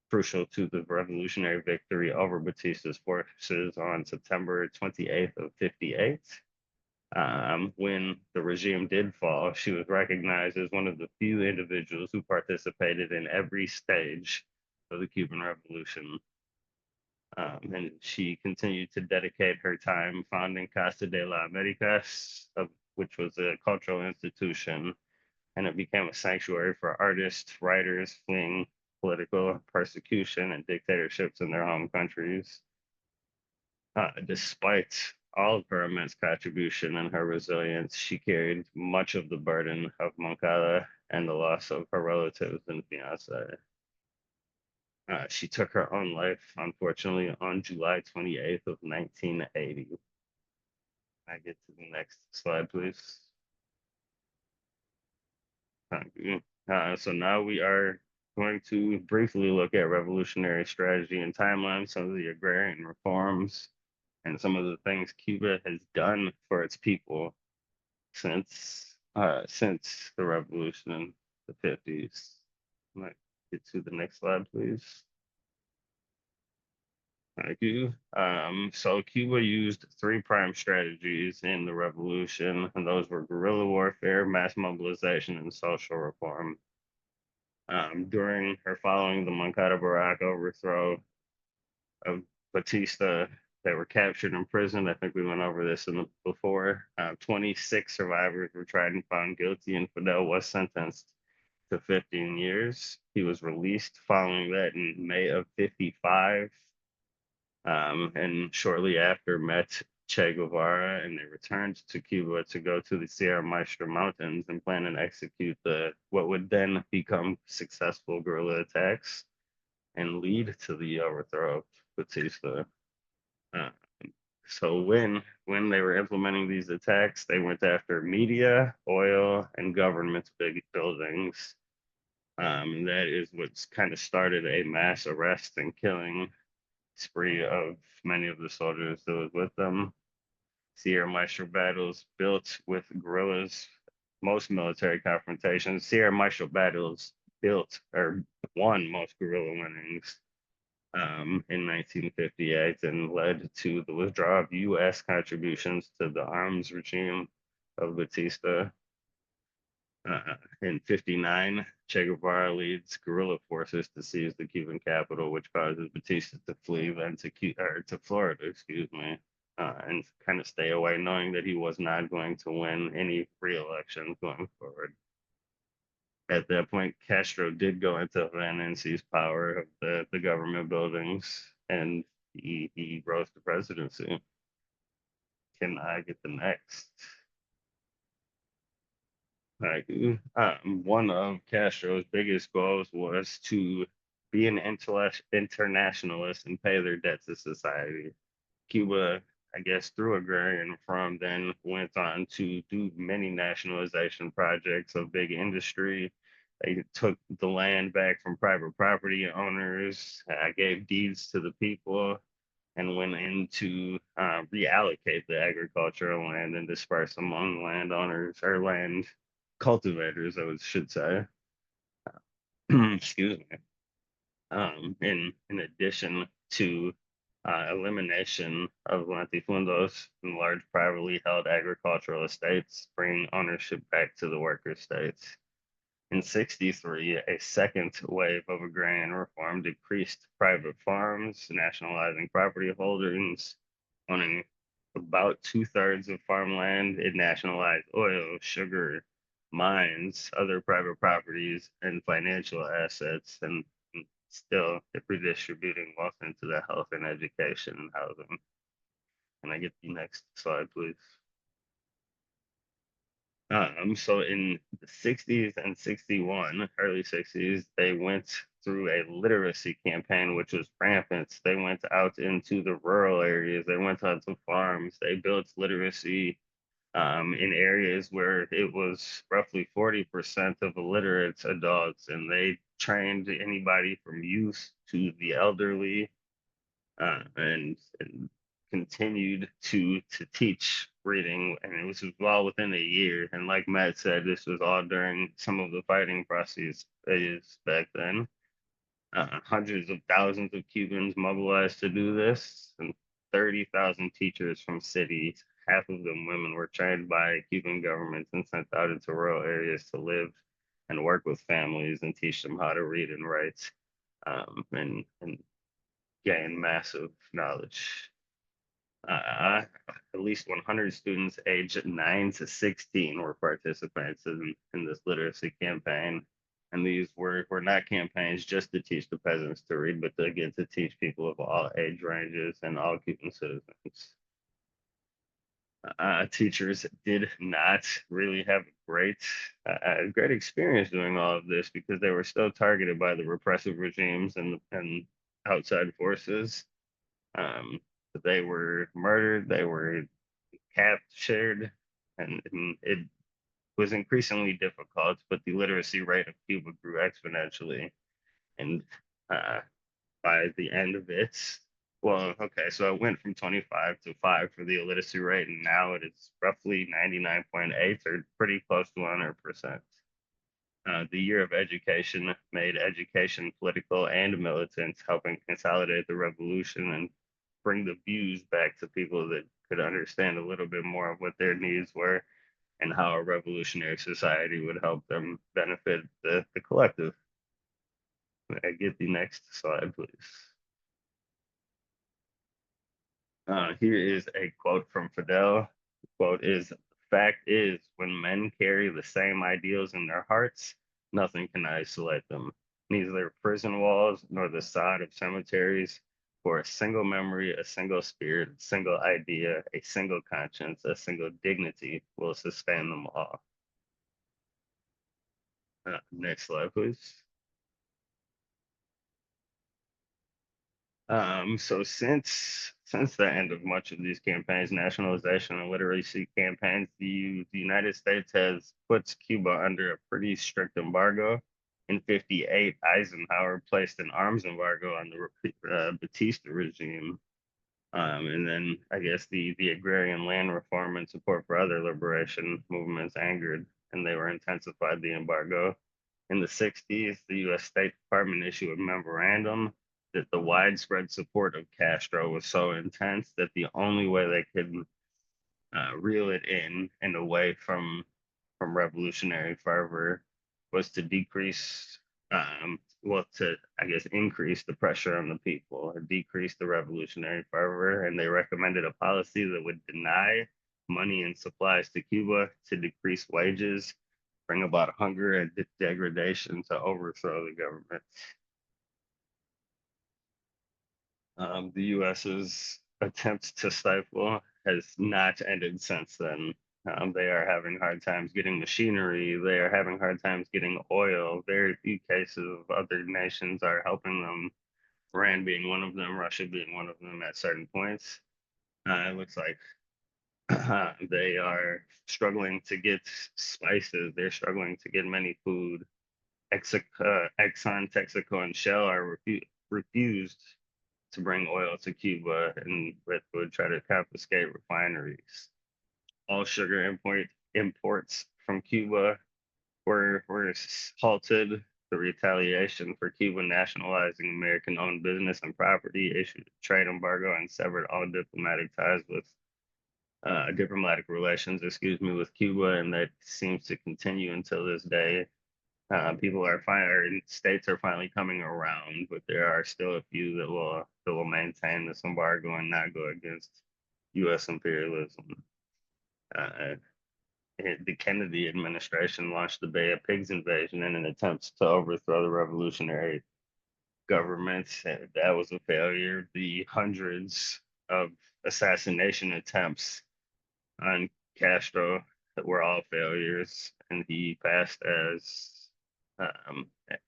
crucial to the revolutionary victory over Batista's forces on September 28th of 58. When the regime did fall, she was recognized as one of the few individuals who participated in every stage of the Cuban Revolution. And she continued to dedicate her time founding Casa de las Americas, which was a cultural institution, and it became a sanctuary for artists, writers fleeing political persecution and dictatorships in their home countries. Despite all of her immense contribution and her resilience, she carried much of the burden of Moncada and the loss of her relatives and fiance. She took her own life, unfortunately, on July 28th of 1980. I get to the next slide, please. Thank you. So now we are going to briefly look at revolutionary strategy and timeline, some of the agrarian reforms, and some of the things Cuba has done for its people since the revolution in the 50s. Might get to the next slide, please. Thank you. So Cuba used three prime strategies in the revolution, and those were guerrilla warfare, mass mobilization, and social reform. During or following the Moncada Barrack overthrow of Batista, they were captured and imprisoned. I think we went over this before. 26 survivors were tried and found guilty, and Fidel was sentenced to 15 years. He was released following that in May of 55. And shortly after met Che Guevara, and they returned to Cuba to go to the Sierra Maestra Mountains and plan and execute what would then become successful guerrilla attacks and lead to the overthrow of Batista. So when they were implementing these attacks, they went after media, oil, and government big buildings. And that is what's kind of started a mass arrest and killing spree of many of the soldiers that was with them. Sierra Maestra battles built with guerrillas. Most military confrontations, Sierra Maestra battles built or won most guerrilla winnings in 1958 and led to the withdrawal of U.S. contributions to the arms regime of Batista. In 59, Che Guevara leads guerrilla forces to seize the Cuban capital, which causes Batista to flee then to Florida, and kind of stay away, knowing that he was not going to win any re-election going forward. At that point, Castro did go into Havana and seize power of the government buildings, and he rose to presidency. Can I get the next? One of Castro's biggest goals was to be an internationalist and pay their debt to society. Cuba, I guess, through agrarian reform, then went on to do many nationalization projects of big industry. They took the land back from private property owners, gave deeds to the people, and went in to reallocate the agricultural land and disperse among landowners or land cultivators, should say. Excuse me. In addition to elimination of latifundos and large privately held agricultural estates, bringing ownership back to the worker states. In 63, a second wave of agrarian reform decreased private farms, nationalizing property holdings, owning about 2/3 of farmland. It nationalized oil, sugar, mines, other private properties, and financial assets, and still redistributing wealth into the health and education and housing. And I get the next slide, please. So in the 60s and 61, early 60s, they went through a literacy campaign, which was rampant. They went out into the rural areas, they went out to farms, they built literacy in areas where it was roughly 40% of illiterate adults, and they trained anybody from youth to the elderly, and continued to teach reading, and it was all within a year. And like Matt said, this was all during some of the fighting processes back then. Hundreds of thousands of Cubans mobilized to do this, and 30,000 teachers from cities, half of them women, were trained by Cuban governments and sent out into rural areas to live and work with families and teach them how to read and write, and gain massive knowledge. At least 100 students aged 9 to 16 were participants in this literacy campaign. And these were not campaigns just to teach the peasants to read, but again to teach people of all age ranges and all Cuban citizens. Teachers did not really have a great experience doing all of this because they were still targeted by the repressive regimes and outside forces. They were murdered, they were captured, and it was increasingly difficult, but the literacy rate of Cuba grew exponentially. And by the end of it, well, okay, so it went from 25 to 5 for the illiteracy rate, and now it is roughly 99.8, or pretty close to 100%. The year of education made education political and militant, helping consolidate the revolution and bring the views back to people that could understand a little bit more of what their needs were and how a revolutionary society would help them benefit the collective. I get the next slide, please. Here is a quote from Fidel. The quote is, "Fact is, when men carry the same ideals in their hearts, nothing can isolate them. Neither prison walls nor the sod of cemeteries. For a single memory, a single spirit, a single idea, a single conscience, a single dignity will sustain them all." Next slide, please. So since the end of much of these campaigns, nationalization and literacy campaigns, the United States has put Cuba under a pretty strict embargo. In '58, Eisenhower placed an arms embargo on the Batista regime. And then I guess the agrarian land reform and support for other liberation movements angered, and they were intensified the embargo. In the '60s, the U.S. State Department issued a memorandum that the widespread support of Castro was so intense that the only way they could reel it in and away from revolutionary fervor was to decrease, to, I guess, increase the pressure on the people or decrease the revolutionary fervor. And they recommended a policy that would deny money and supplies to Cuba, to decrease wages, bring about hunger and degradation, to overthrow the government. The US's attempt to stifle has not ended since then. They are having hard times getting machinery. They are having hard times getting oil. Very few cases of other nations are helping them. Iran being one of them, Russia being one of them at certain points. It looks like they are struggling to get spices. They're struggling to get many food. Exxon, Texaco, and Shell are refused to bring oil to Cuba, and would try to confiscate refineries. All sugar imports from Cuba were halted. The retaliation for Cuba nationalizing American-owned business and property, issued a trade embargo, and severed all diplomatic ties with diplomatic relations, with Cuba, and that seems to continue until this day. States are finally coming around, but there are still a few that will maintain this embargo and not go against U.S. imperialism. The Kennedy administration launched the Bay of Pigs invasion in an attempt to overthrow the revolutionary government. That was a failure. The hundreds of assassination attempts on Castro were all failures, and he passed as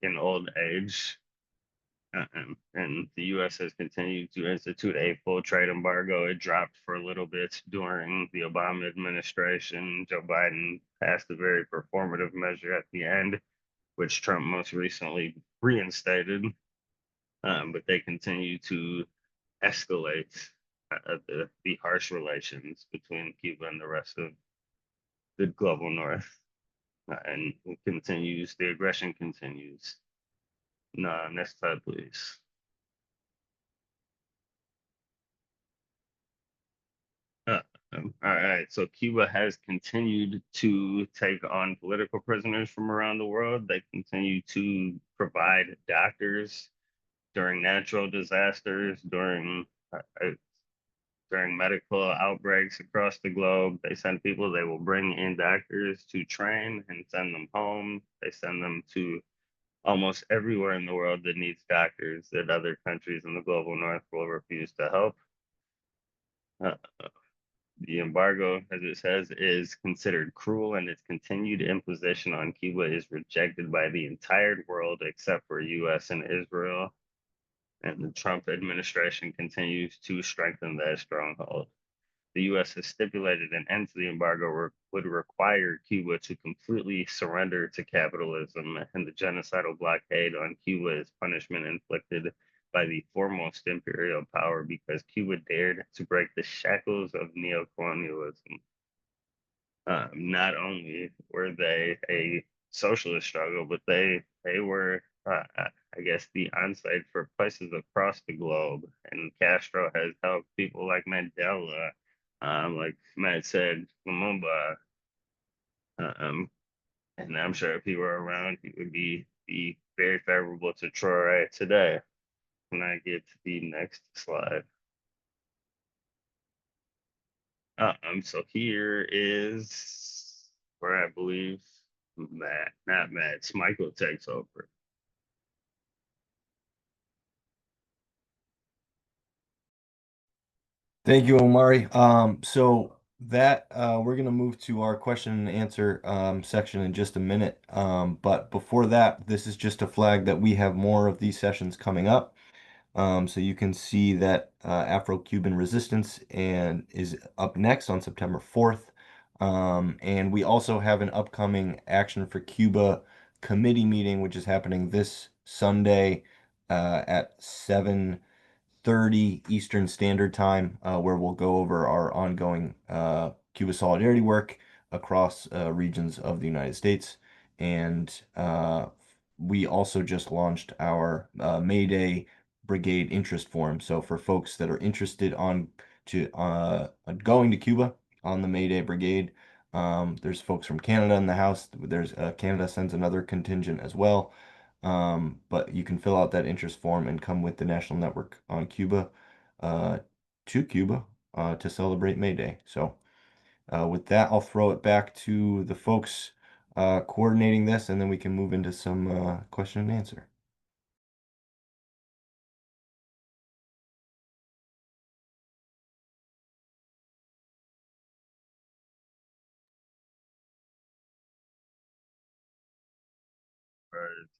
in old age. And the U.S. has continued to institute a full trade embargo. It dropped for a little bit during the Obama administration. Joe Biden passed a very performative measure at the end, which Trump most recently reinstated. But they continue to escalate the harsh relations between Cuba and the rest of the global north. And it continues, the aggression continues. No, next slide, please. All right, so Cuba has continued to take on political prisoners from around the world. They continue to provide doctors during natural disasters, during medical outbreaks across the globe. They send people, they will bring in doctors to train and send them home. They send them to almost everywhere in the world that needs doctors that other countries in the global north will refuse to help. The embargo, as it says, is considered cruel, and its continued imposition on Cuba is rejected by the entire world except for US and Israel. And the Trump administration continues to strengthen that stronghold. The US has stipulated an end to the embargo would require Cuba to completely surrender to capitalism, and the genocidal blockade on Cuba is punishment inflicted by the foremost imperial power because Cuba dared to break the shackles of neocolonialism. Not only were they a socialist struggle, but they were, I guess, the onsite for places across the globe. And Castro has helped people like Mandela, like Matt said, Lumumba, and I'm sure if he were around, he would be very favorable to Troy today. When I get to the next slide. So here is where I believe not Matt, Michael takes over. Thank you, Omari. So that we're gonna move to our question and answer section in just a minute. But before that, this is just a flag that we have more of these sessions coming up. So you can see that Afro-Cuban Resistance is up next on September 4th. And we also have an upcoming Action for Cuba committee meeting, which is happening this Sunday at 7:30 Eastern Standard Time, where we'll go over our ongoing Cuba solidarity work across regions of the United States. And we also just launched our May Day Brigade Interest Forum. So for folks that are interested on going to Cuba on the May Day Brigade, there's folks from Canada in the house. There's Canada sends another contingent as well. But you can fill out that interest form and come with the National Network on Cuba to Cuba to celebrate May Day. So with that, I'll throw it back to the folks coordinating this, and then we can move into some question and answer.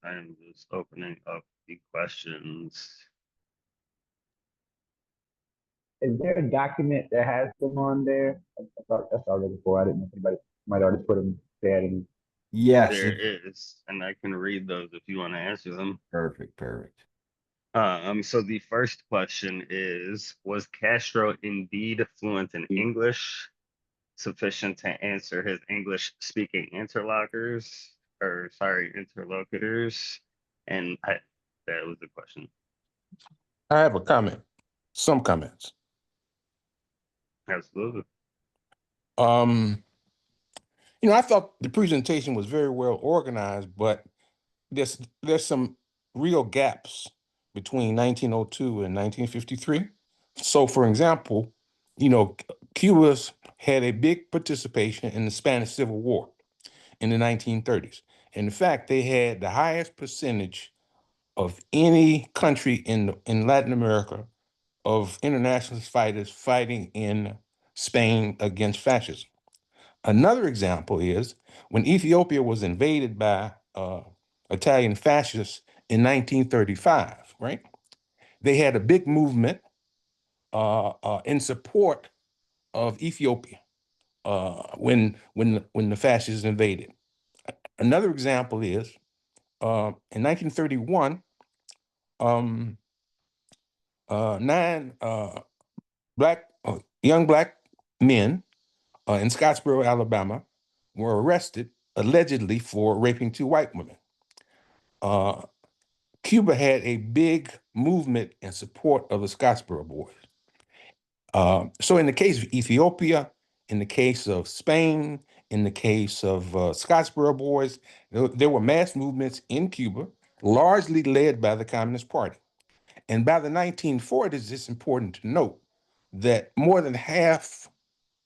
I'm just opening up the questions. Is there a document that has them on there? I thought that's already before. I didn't know if anybody might already put them there. Yes, there is, and I can read those if you want to answer them. Perfect, perfect. So the first question is, was Castro indeed fluent in English, sufficient to answer his English-speaking interlocutors? And that was the question. I have a comment, some comments. Absolutely. I thought the presentation was very well organized, but there's some real gaps between 1902 and 1953. So, for example, Cuba's had a big participation in the Spanish Civil War in the 1930s. In fact, they had the highest percentage of any country in Latin America of internationalist fighters fighting in Spain against fascism. Another example is when Ethiopia was invaded by Italian fascists in 1935, right? They had a big movement in support of Ethiopia when the fascists invaded. Another example is in 1931, nine young black men in Scottsboro, Alabama, were arrested allegedly for raping two white women. Cuba had a big movement in support of the Scottsboro boys. So in the case of Ethiopia, in the case of Spain, in the case of Scottsboro boys, there were mass movements in Cuba, largely led by the Communist Party. And by the 1940s, it's important to note that more than half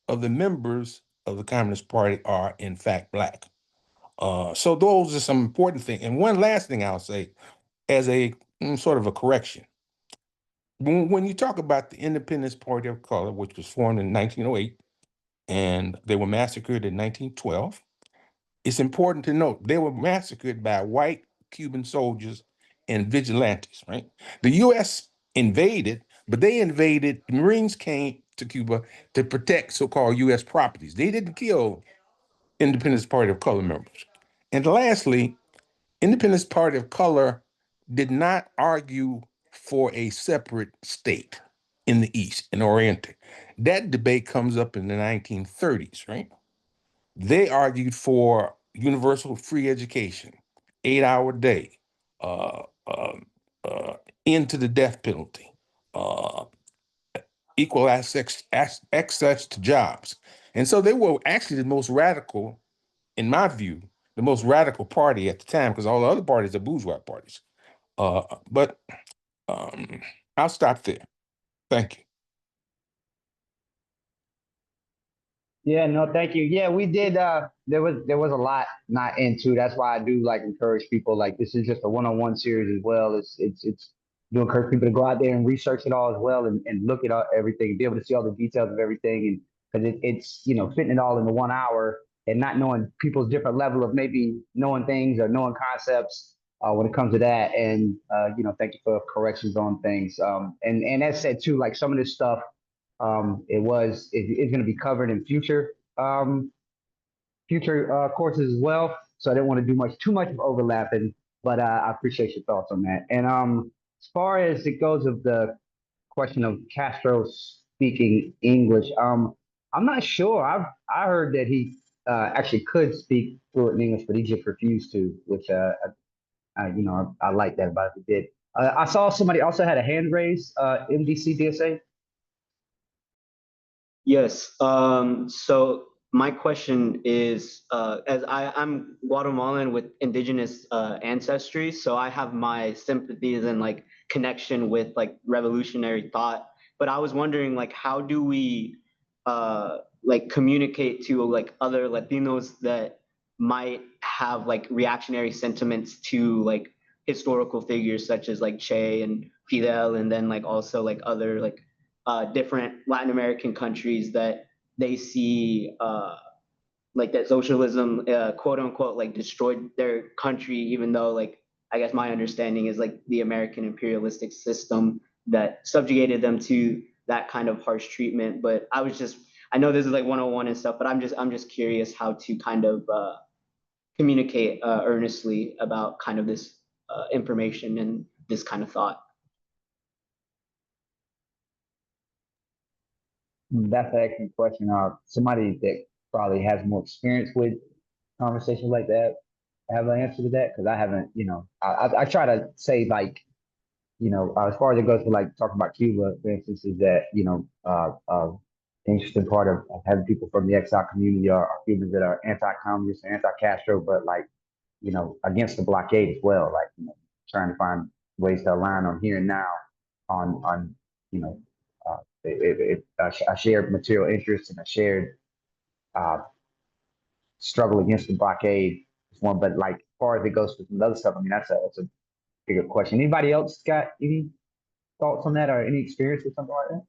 of the members of the Communist Party are in fact black. So those are some important things. And one last thing I'll say as a sort of a correction. When you talk about the Independence Party of Color, which was formed in 1908, and they were massacred in 1912, it's important to note they were massacred by white Cuban soldiers and vigilantes, right? The U.S. invaded, but they invaded, the Marines came to Cuba to protect so-called U.S. properties. They didn't kill Independence Party of Color members. And lastly, Independence Party of Color did not argue for a separate state in the East, in Oriente. That debate comes up in the 1930s, right? They argued for universal free education, 8-hour day, uh, uh, end to the death penalty, uh, equal access to jobs. And so they were actually the most radical, in my view, the most radical party at the time, because all the other parties are bourgeois parties. But I'll stop there. Thank you. Yeah, no, thank you. Yeah, we did. There was a lot not into. That's why I do like encourage people. Like this is just a one-on-one series as well. It's to encourage people to go out there and research it all as well and look at everything, be able to see all the details of everything, and because it's fitting it all into 1 hour and not knowing people's different level of maybe knowing things or knowing concepts when it comes to that. And thank you for corrections on things. And that said too, like some of this stuff it's going to be covered in future courses as well. So I didn't want to do too much of overlapping, but I appreciate your thoughts on that. And as far as it goes of the question of Castro speaking English, I'm not sure. I heard that he actually could speak fluent in English, but he just refused to, which I like that about it. He did. I saw somebody also had a hand raise. MDC DSA. Yes. So my question is, as I'm Guatemalan with indigenous ancestry, so I have my sympathies and like connection with like revolutionary thought. But I was wondering, like, how do we like communicate to like other Latinos that might have like reactionary sentiments to like historical figures such as like Che and Fidel, and then like also like other like different Latin American countries that they see like that socialism, quote unquote, like destroyed their country, even though like I guess my understanding is like the American imperialistic system that subjugated them to that kind of harsh treatment. But I know this is like 101 and stuff, but I'm just curious how to kind of communicate earnestly about kind of this information and this kind of thought. That's an excellent question. Somebody that probably has more experience with conversations like that have an answer to that because I haven't. I try to say like, as far as it goes for like talking about Cuba, for instance, is that interesting part of having people from the exile community are Cubans that are anti-communist, anti-Castro, but like against the blockade as well. Like trying to find ways to align on here and now on a shared material interest and a shared struggle against the blockade is one. But like as far as it goes for some other stuff, I mean that's a bigger question. Anybody else got any thoughts on that or any experience with something like that?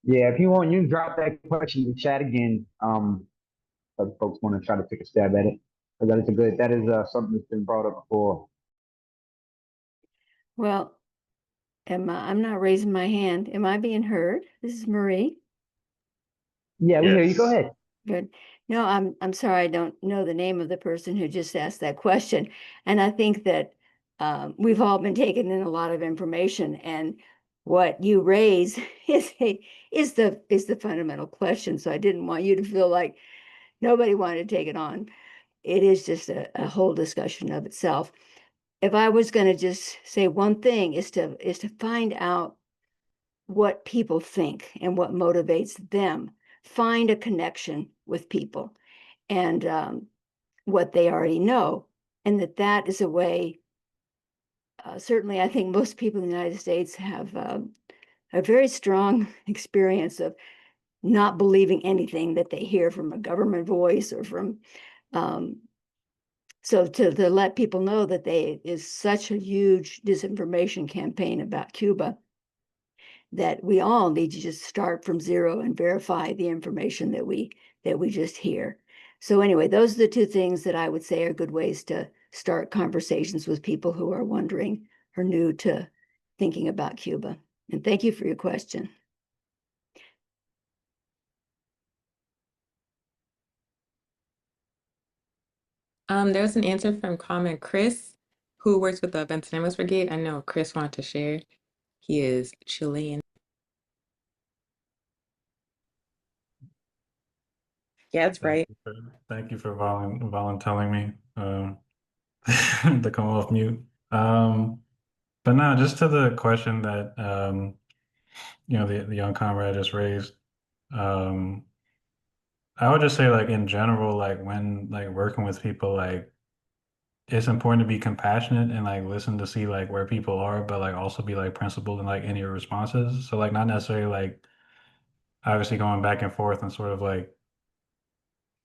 Yeah, if you want, you can drop that question in the chat again. If folks want to try to take a stab at it, because that is something that's been brought up before. Well, I'm not raising my hand. Am I being heard? This is Marie. Yeah, we hear you. Go ahead. Good. No, I'm sorry, I don't know the name of the person who just asked that question. And I think that we've all been taking in a lot of information, and what you raise is the fundamental question. So I didn't want you to feel like nobody wanted to take it on. It is just a whole discussion of itself. If I was going to just say one thing, is to find out what people think and what motivates them. Find a connection with people and what they already know, and that is a way. Certainly, I think most people in the United States have a very strong experience of not believing anything that they hear from a government voice or from. So to let people know that is such a huge disinformation campaign about Cuba, that we all need to just start from zero and verify the information that we just hear. So anyway, those are the two things that I would say are good ways to start conversations with people who are wondering or new to thinking about Cuba. And thank you for your question. There was an answer from Common Chris, who works with the Ventanamos Brigade. I know Chris wanted to share. He is Chilean. Yeah, that's right. Thank you for volunteering me to come off mute. But now, just to the question that the young comrade just raised. I would just say, like, in general, like when like working with people, like it's important to be compassionate and like listen to see like where people are, but like also be like principled in like any responses. So like not necessarily like obviously going back and forth and sort of like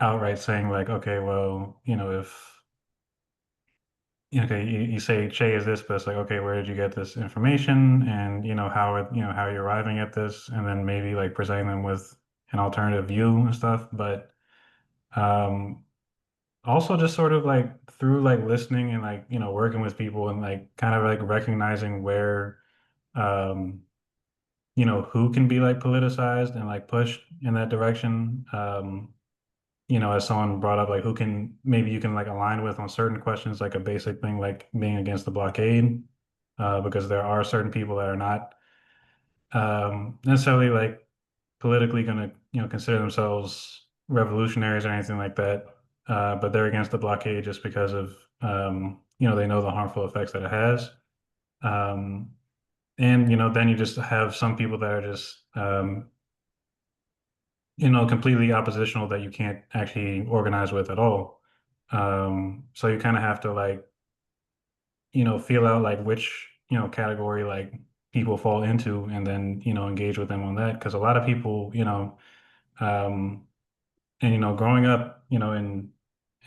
outright saying like, okay, well, if okay, you say Che is this, but it's like, okay, where did you get this information? And how you're arriving at this, and then maybe like presenting them with an alternative view and stuff. But also just sort of like through like listening and like, working with people and like kind of like recognizing where who can be like politicized and like pushed in that direction. As someone brought up, like who can maybe you can like align with on certain questions, like a basic thing like being against the blockade, because there are certain people that are not necessarily like politically going to consider themselves revolutionaries or anything like that, but they're against the blockade just because of they know the harmful effects that it has. And then you just have some people that are just completely oppositional that you can't actually organize with at all. So you kind of have to like, feel out like which, category like people fall into, and then, engage with them on that. Because a lot of people, and growing up, in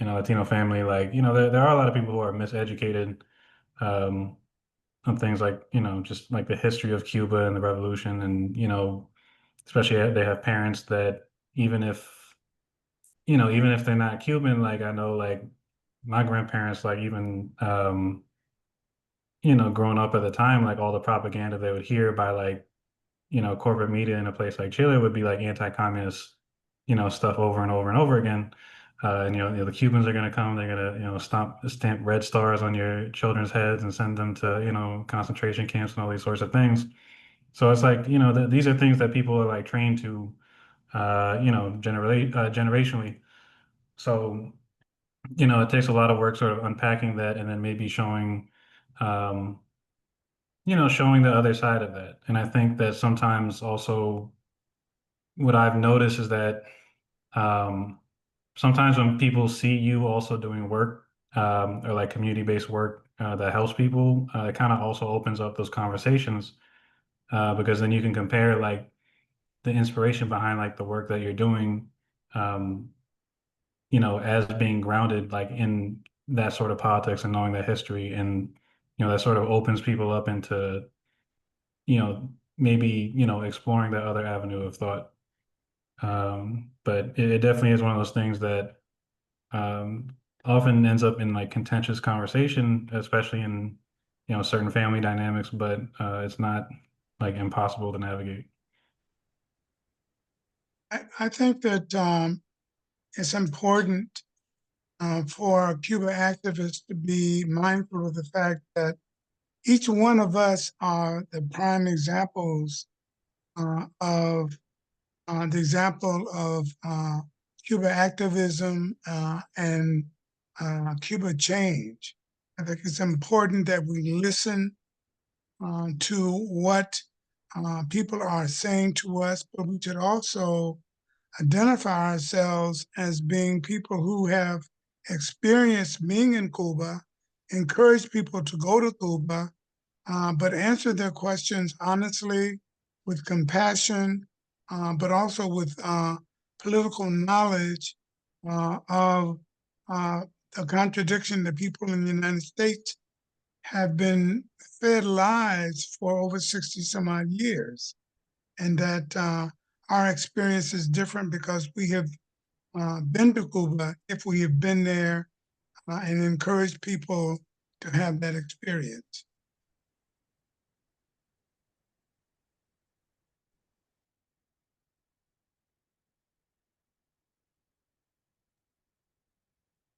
a Latino family, like, there are a lot of people who are miseducated on things like, just like the history of Cuba and the revolution, and, especially they have parents that even if they're not Cuban, like I know like my grandparents, like even growing up at the time, like all the propaganda they would hear by like, corporate media in a place like Chile would be like anti-communist, stuff over and over and over again. And the Cubans are going to come, they're going to stamp red stars on your children's heads and send them to concentration camps and all these sorts of things. So it's like these are things that people are like trained to generationally. So it takes a lot of work sort of unpacking that, and then maybe showing showing the other side of that. And I think that sometimes also what I've noticed is that sometimes when people see you also doing work, or like community-based work that helps people, it kind of also opens up those conversations, because then you can compare like the inspiration behind like the work that you're doing, as being grounded like in that sort of politics and knowing that history, and that sort of opens people up into maybe, exploring that other avenue of thought. But it definitely is one of those things that often ends up in like contentious conversation, especially in, certain family dynamics, but it's not like impossible to navigate. I think that it's important for Cuba activists to be mindful of the fact that each one of us are the prime examples of the example of Cuba activism and Cuba change. I think it's important that we listen to what people are saying to us, but we should also identify ourselves as being people who have experienced being in Cuba, encourage people to go to Cuba, but answer their questions honestly, with compassion, but also with political knowledge of the contradiction that people in the United States have been fed lies for over 60 some odd years. And that our experience is different because we have been to Cuba, if we have been there and encouraged people to have that experience.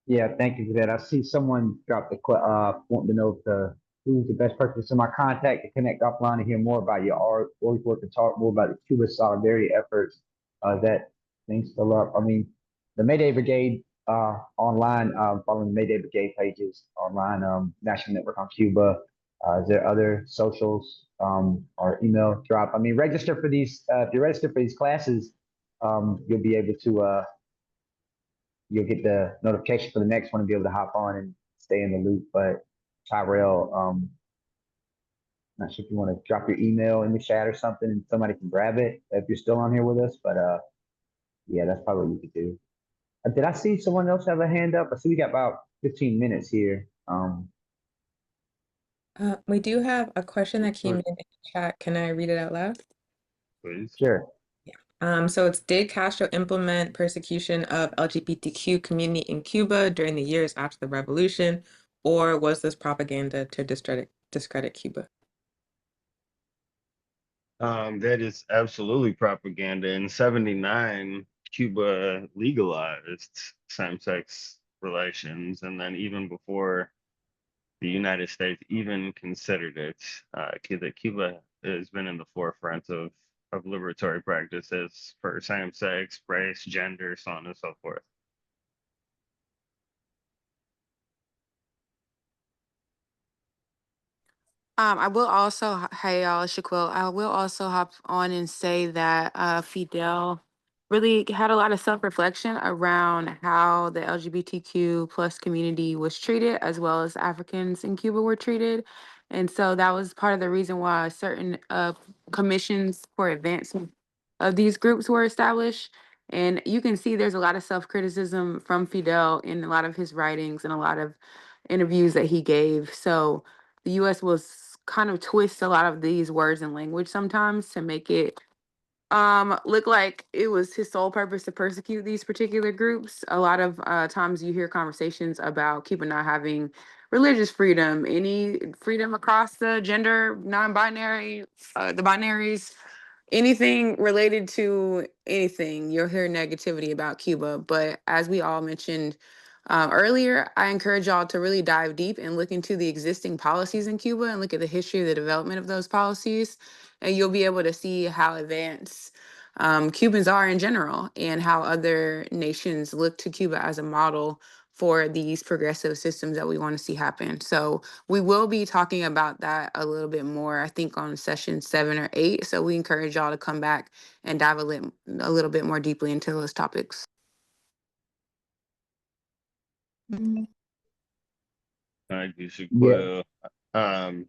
Yeah, thank you for that. I see someone dropped wanting to know who's the best person to my contact to connect offline and hear more about your art, or work to talk more about the Cuba solidarity efforts. That thing's still up. I mean, the Mayday Brigade online, following the Mayday Brigade pages online, National Network on Cuba. Is there other socials or email drop? I mean, register for these. If you register for these classes, you'll be able to. You'll get the notification for the next one and be able to hop on and stay in the loop. But Tyrell, not sure if you want to drop your email in the chat or something and somebody can grab it if you're still on here with us. But yeah, that's probably what you could do. Did I see someone else have a hand up? I see we got about 15 minutes here. We do have a question that came in the chat. Can I read it out loud? Please. Sure. So it's, did Castro implement persecution of LGBTQ community in Cuba during the years after the revolution, or was this propaganda to discredit Cuba? That is absolutely propaganda. In '79, Cuba legalized same-sex relations, and then even before the United States even considered it, Cuba has been in the forefront of liberatory practices for same-sex, race, gender, so on and so forth. I will also, hey y'all, Shaquille, I will also hop on and say that Fidel really had a lot of self-reflection around how the LGBTQ plus community was treated, as well as Africans in Cuba were treated. And so that was part of the reason why certain commissions for advancement of these groups were established. And you can see there's a lot of self-criticism from Fidel in a lot of his writings and a lot of interviews that he gave. So the US was kind of twist a lot of these words and language sometimes to make it look like it was his sole purpose to persecute these particular groups. A lot of times you hear conversations about Cuba not having religious freedom, any freedom across the gender, non-binary, the binaries, anything related to anything, you'll hear negativity about Cuba. But as we all mentioned earlier, I encourage y'all to really dive deep and look into the existing policies in Cuba and look at the history of the development of those policies. And you'll be able to see how advanced Cubans are in general and how other nations look to Cuba as a model for these progressive systems that we want to see happen. So we will be talking about that a little bit more, I think, on session 7 or 8. So we encourage y'all to come back and dive a little bit more deeply into those topics. Thank you, Shaquille. Or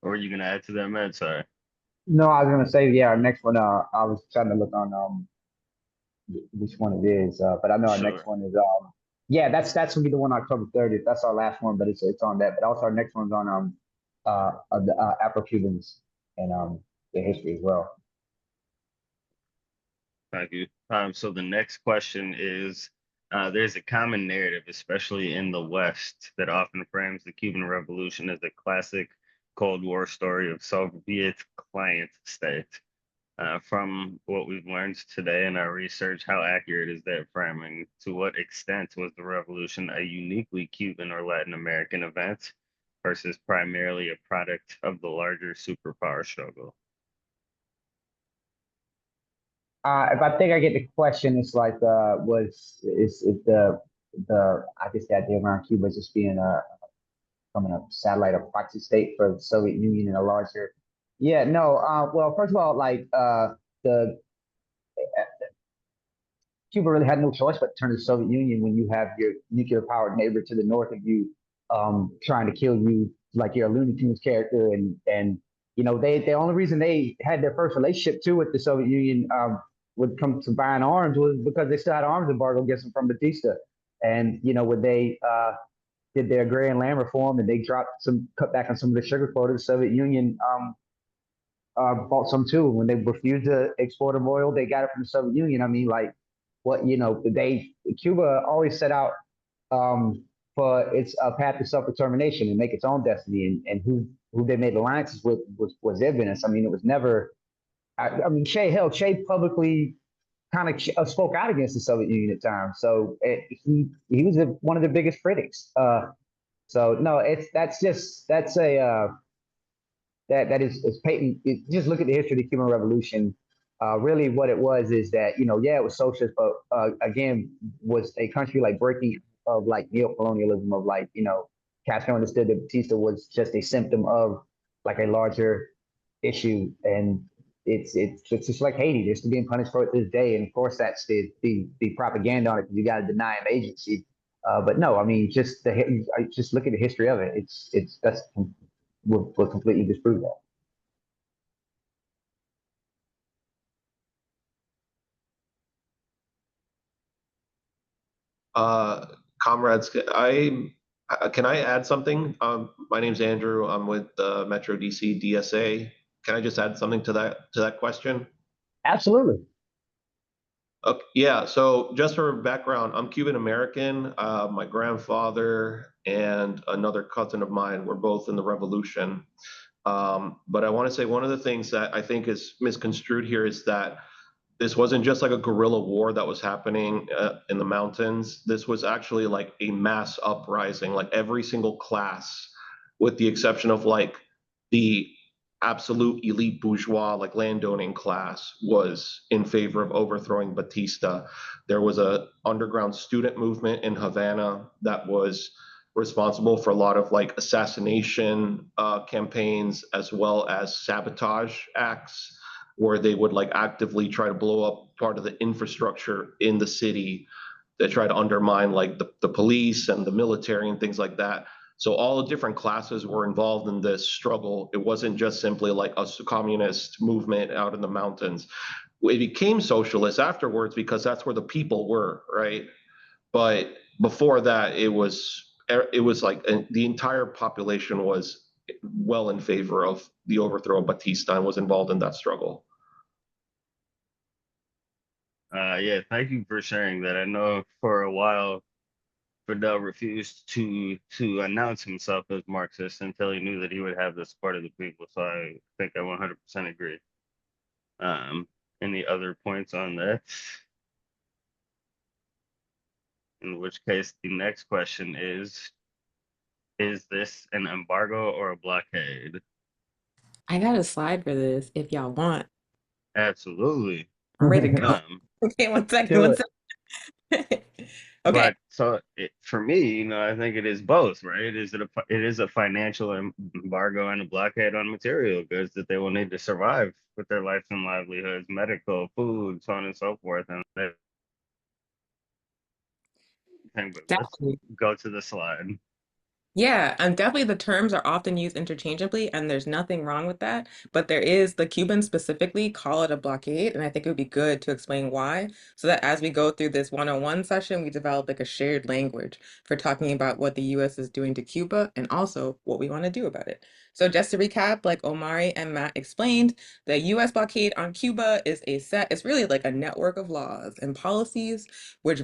are you gonna add to that, Matt? Sorry. No, I was gonna say, yeah, our next one. I was trying to look on which one it is, but I know our next one is yeah, that's gonna be the one October 30th. That's our last one, but it's on that. But also our next one's on the Afro-Cubans and the history as well. Thank you. So the next question is, there's a common narrative, especially in the West, that often frames the Cuban Revolution as a classic Cold War story of Soviet client state. From what we've learned today in our research, how accurate is that framing? To what extent was the revolution a uniquely Cuban or Latin American event versus primarily a product of the larger superpower struggle? If I think I get the question, it's like, is it the I guess the idea around Cuba just being becoming a satellite or proxy state for the Soviet Union and a larger. Yeah, no. Well, first of all, like the Cuba really had no choice but to turn to the Soviet Union when you have your nuclear powered neighbor to the north of you trying to kill you like you're a Looney Tunes character, and you know the only reason they had their first relationship too with the Soviet Union would come to buying arms was because they still had arms embargo against them from Batista, and you know when they did their agrarian land reform and they cut back on some of the sugar quotas, the Soviet Union bought some too. When they refused to export them oil, they got it from the Soviet Union. I mean, like what you know, Cuba always set out for its path to self-determination and make its own destiny, and who they made alliances with was their business. I mean, it was never. I mean, Che publicly kind of spoke out against the Soviet Union at times. So he was one of the biggest critics. So no, that is patent. Just look at the history of the Cuban Revolution. Really, what it was is that yeah, it was socialist, but again, was a country like breaking of like neo-colonialism of like Castro understood that Batista was just a symptom of like a larger issue, and it's just like Haiti. They're still being punished for it to this day, and of course that's the propaganda on it because you got to deny them agency. But no, I mean just look at the history of it. That's will completely disprove that. Comrades, can I add something? My name's Andrew. I'm with Metro DC DSA. Can I just add something to that question? Absolutely. Okay, yeah. So just for background, I'm Cuban American. My grandfather and another cousin of mine were both in the revolution. But I want to say one of the things that I think is misconstrued here is that this wasn't just like a guerrilla war that was happening in the mountains. This was actually like a mass uprising, like every single class, with the exception of like the absolute elite bourgeois, like landowning class, was in favor of overthrowing Batista. There was a underground student movement in Havana that was responsible for a lot of like assassination campaigns as well as sabotage acts where they would like actively try to blow up part of the infrastructure in the city that try to undermine like the police and the military and things like that. So all the different classes were involved in this struggle. It wasn't just simply like a communist movement out in the mountains. It became socialist afterwards because that's where the people were, right? But before that, it was like the entire population was well in favor of the overthrow of Batista and was involved in that struggle. Yeah, thank you for sharing that. I know for a while Fidel refused to announce himself as Marxist until he knew that he would have the support of the people. So I think I 100% agree. Any other points on that? In which case, the next question is this an embargo or a blockade? I got a slide for this if y'all want. Absolutely. I'm ready to go. Okay, one second. Okay. But so for me, I think it is both, right? It is a financial embargo and a blockade on material goods that they will need to survive with their lives and livelihoods, medical, food, so on and so forth. And let's go to the slide. Yeah, and definitely the terms are often used interchangeably, and there's nothing wrong with that. But the Cubans specifically call it a blockade, and I think it would be good to explain why, so that as we go through this one-on-one session, we develop like a shared language for talking about what the U.S. is doing to Cuba and also what we want to do about it. So just to recap, like Omari and Matt explained, the US blockade on Cuba is it's really like a network of laws and policies which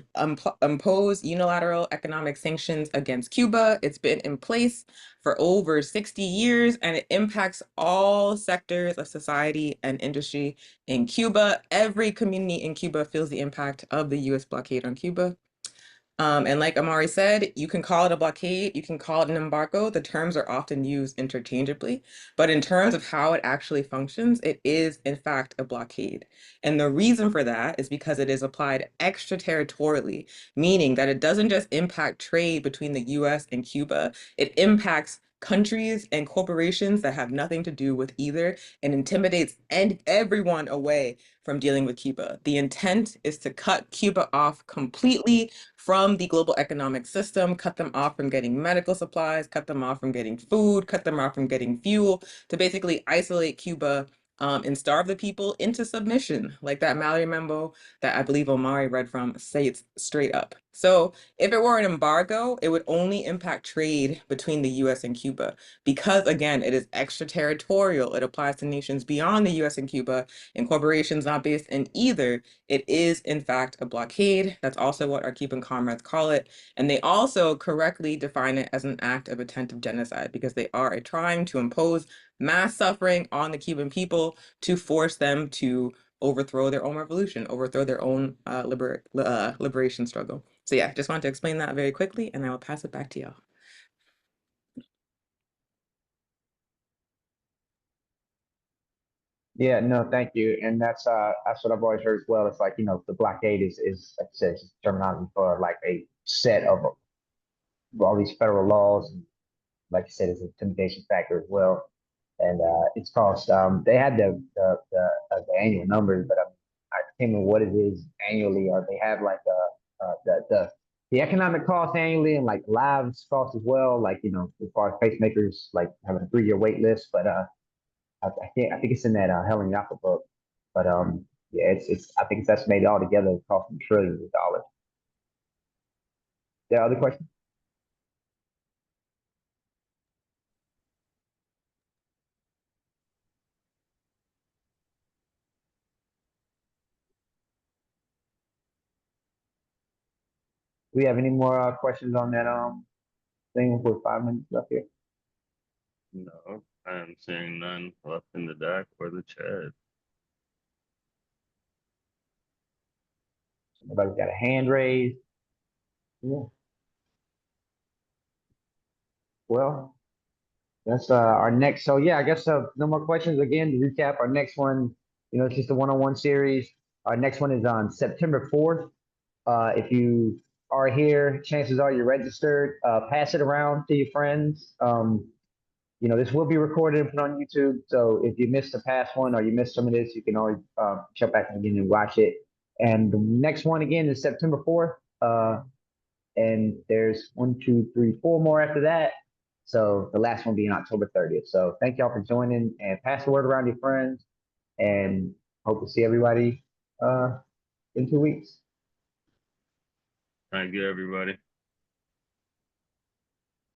impose unilateral economic sanctions against Cuba. It's been in place for over 60 years, and it impacts all sectors of society and industry in Cuba. Every community in Cuba feels the impact of the US blockade on Cuba. And like Amari said, you can call it a blockade, you can call it an embargo. The terms are often used interchangeably, but in terms of how it actually functions, it is in fact a blockade. And the reason for that is because it is applied extraterritorially, meaning that it doesn't just impact trade between the US and Cuba, it impacts countries and corporations that have nothing to do with either, and intimidates everyone away from dealing with Cuba. The intent is to cut Cuba off completely from the global economic system, cut them off from getting medical supplies, cut them off from getting food, cut them off from getting fuel, to basically isolate Cuba and starve the people into submission, like that Mallory memo that I believe Omari read from states straight up. So if it were an embargo, it would only impact trade between the US and Cuba because, again, it is extraterritorial. It applies to nations beyond the US and Cuba and corporations not based in either. It is, in fact, a blockade. That's also what our Cuban comrades call it. And they also correctly define it as an act of attentive genocide because they are trying to impose mass suffering on the Cuban people to force them to overthrow their own revolution, overthrow their own liberation struggle. So yeah, just wanted to explain that very quickly, and I will pass it back to y'all. Yeah, no, thank you. And that's what I've always heard as well. It's like, you know, the blockade is like I said, it's terminology for like a set of all these federal laws. And like you said, it's an intimidation factor as well. And it's cost they had the annual numbers, but I can't remember what it is annually, or they have like the economic cost annually and like lives cost as well, like, you know, as far as pacemakers like having a 3-year wait list. But I think it's in that Helen Yaffa book. But yeah, it's I think it's estimated altogether costing trillions of dollars. There are other questions? Do we have any more questions on that thing with 5 minutes left here? No, I am seeing none left in the dock or the chat. Everybody's got a hand raised. Yeah. Well, that's our next. So yeah, I guess no more questions. Again, to recap, our next one, you know, it's just a one-on-one series. Our next one is on September 4th. If you are here, chances are you're registered. Pass it around to your friends. You know, this will be recorded and put on YouTube. So if you missed the past one or you missed some of this, you can always jump back again and watch it. And the next one again is September 4th. And there's 1, 2, 3, 4 more after that. So the last one being October 30th. So thank y'all for joining, and pass the word around your friends, and hope to see everybody in 2 weeks. Thank you, everybody.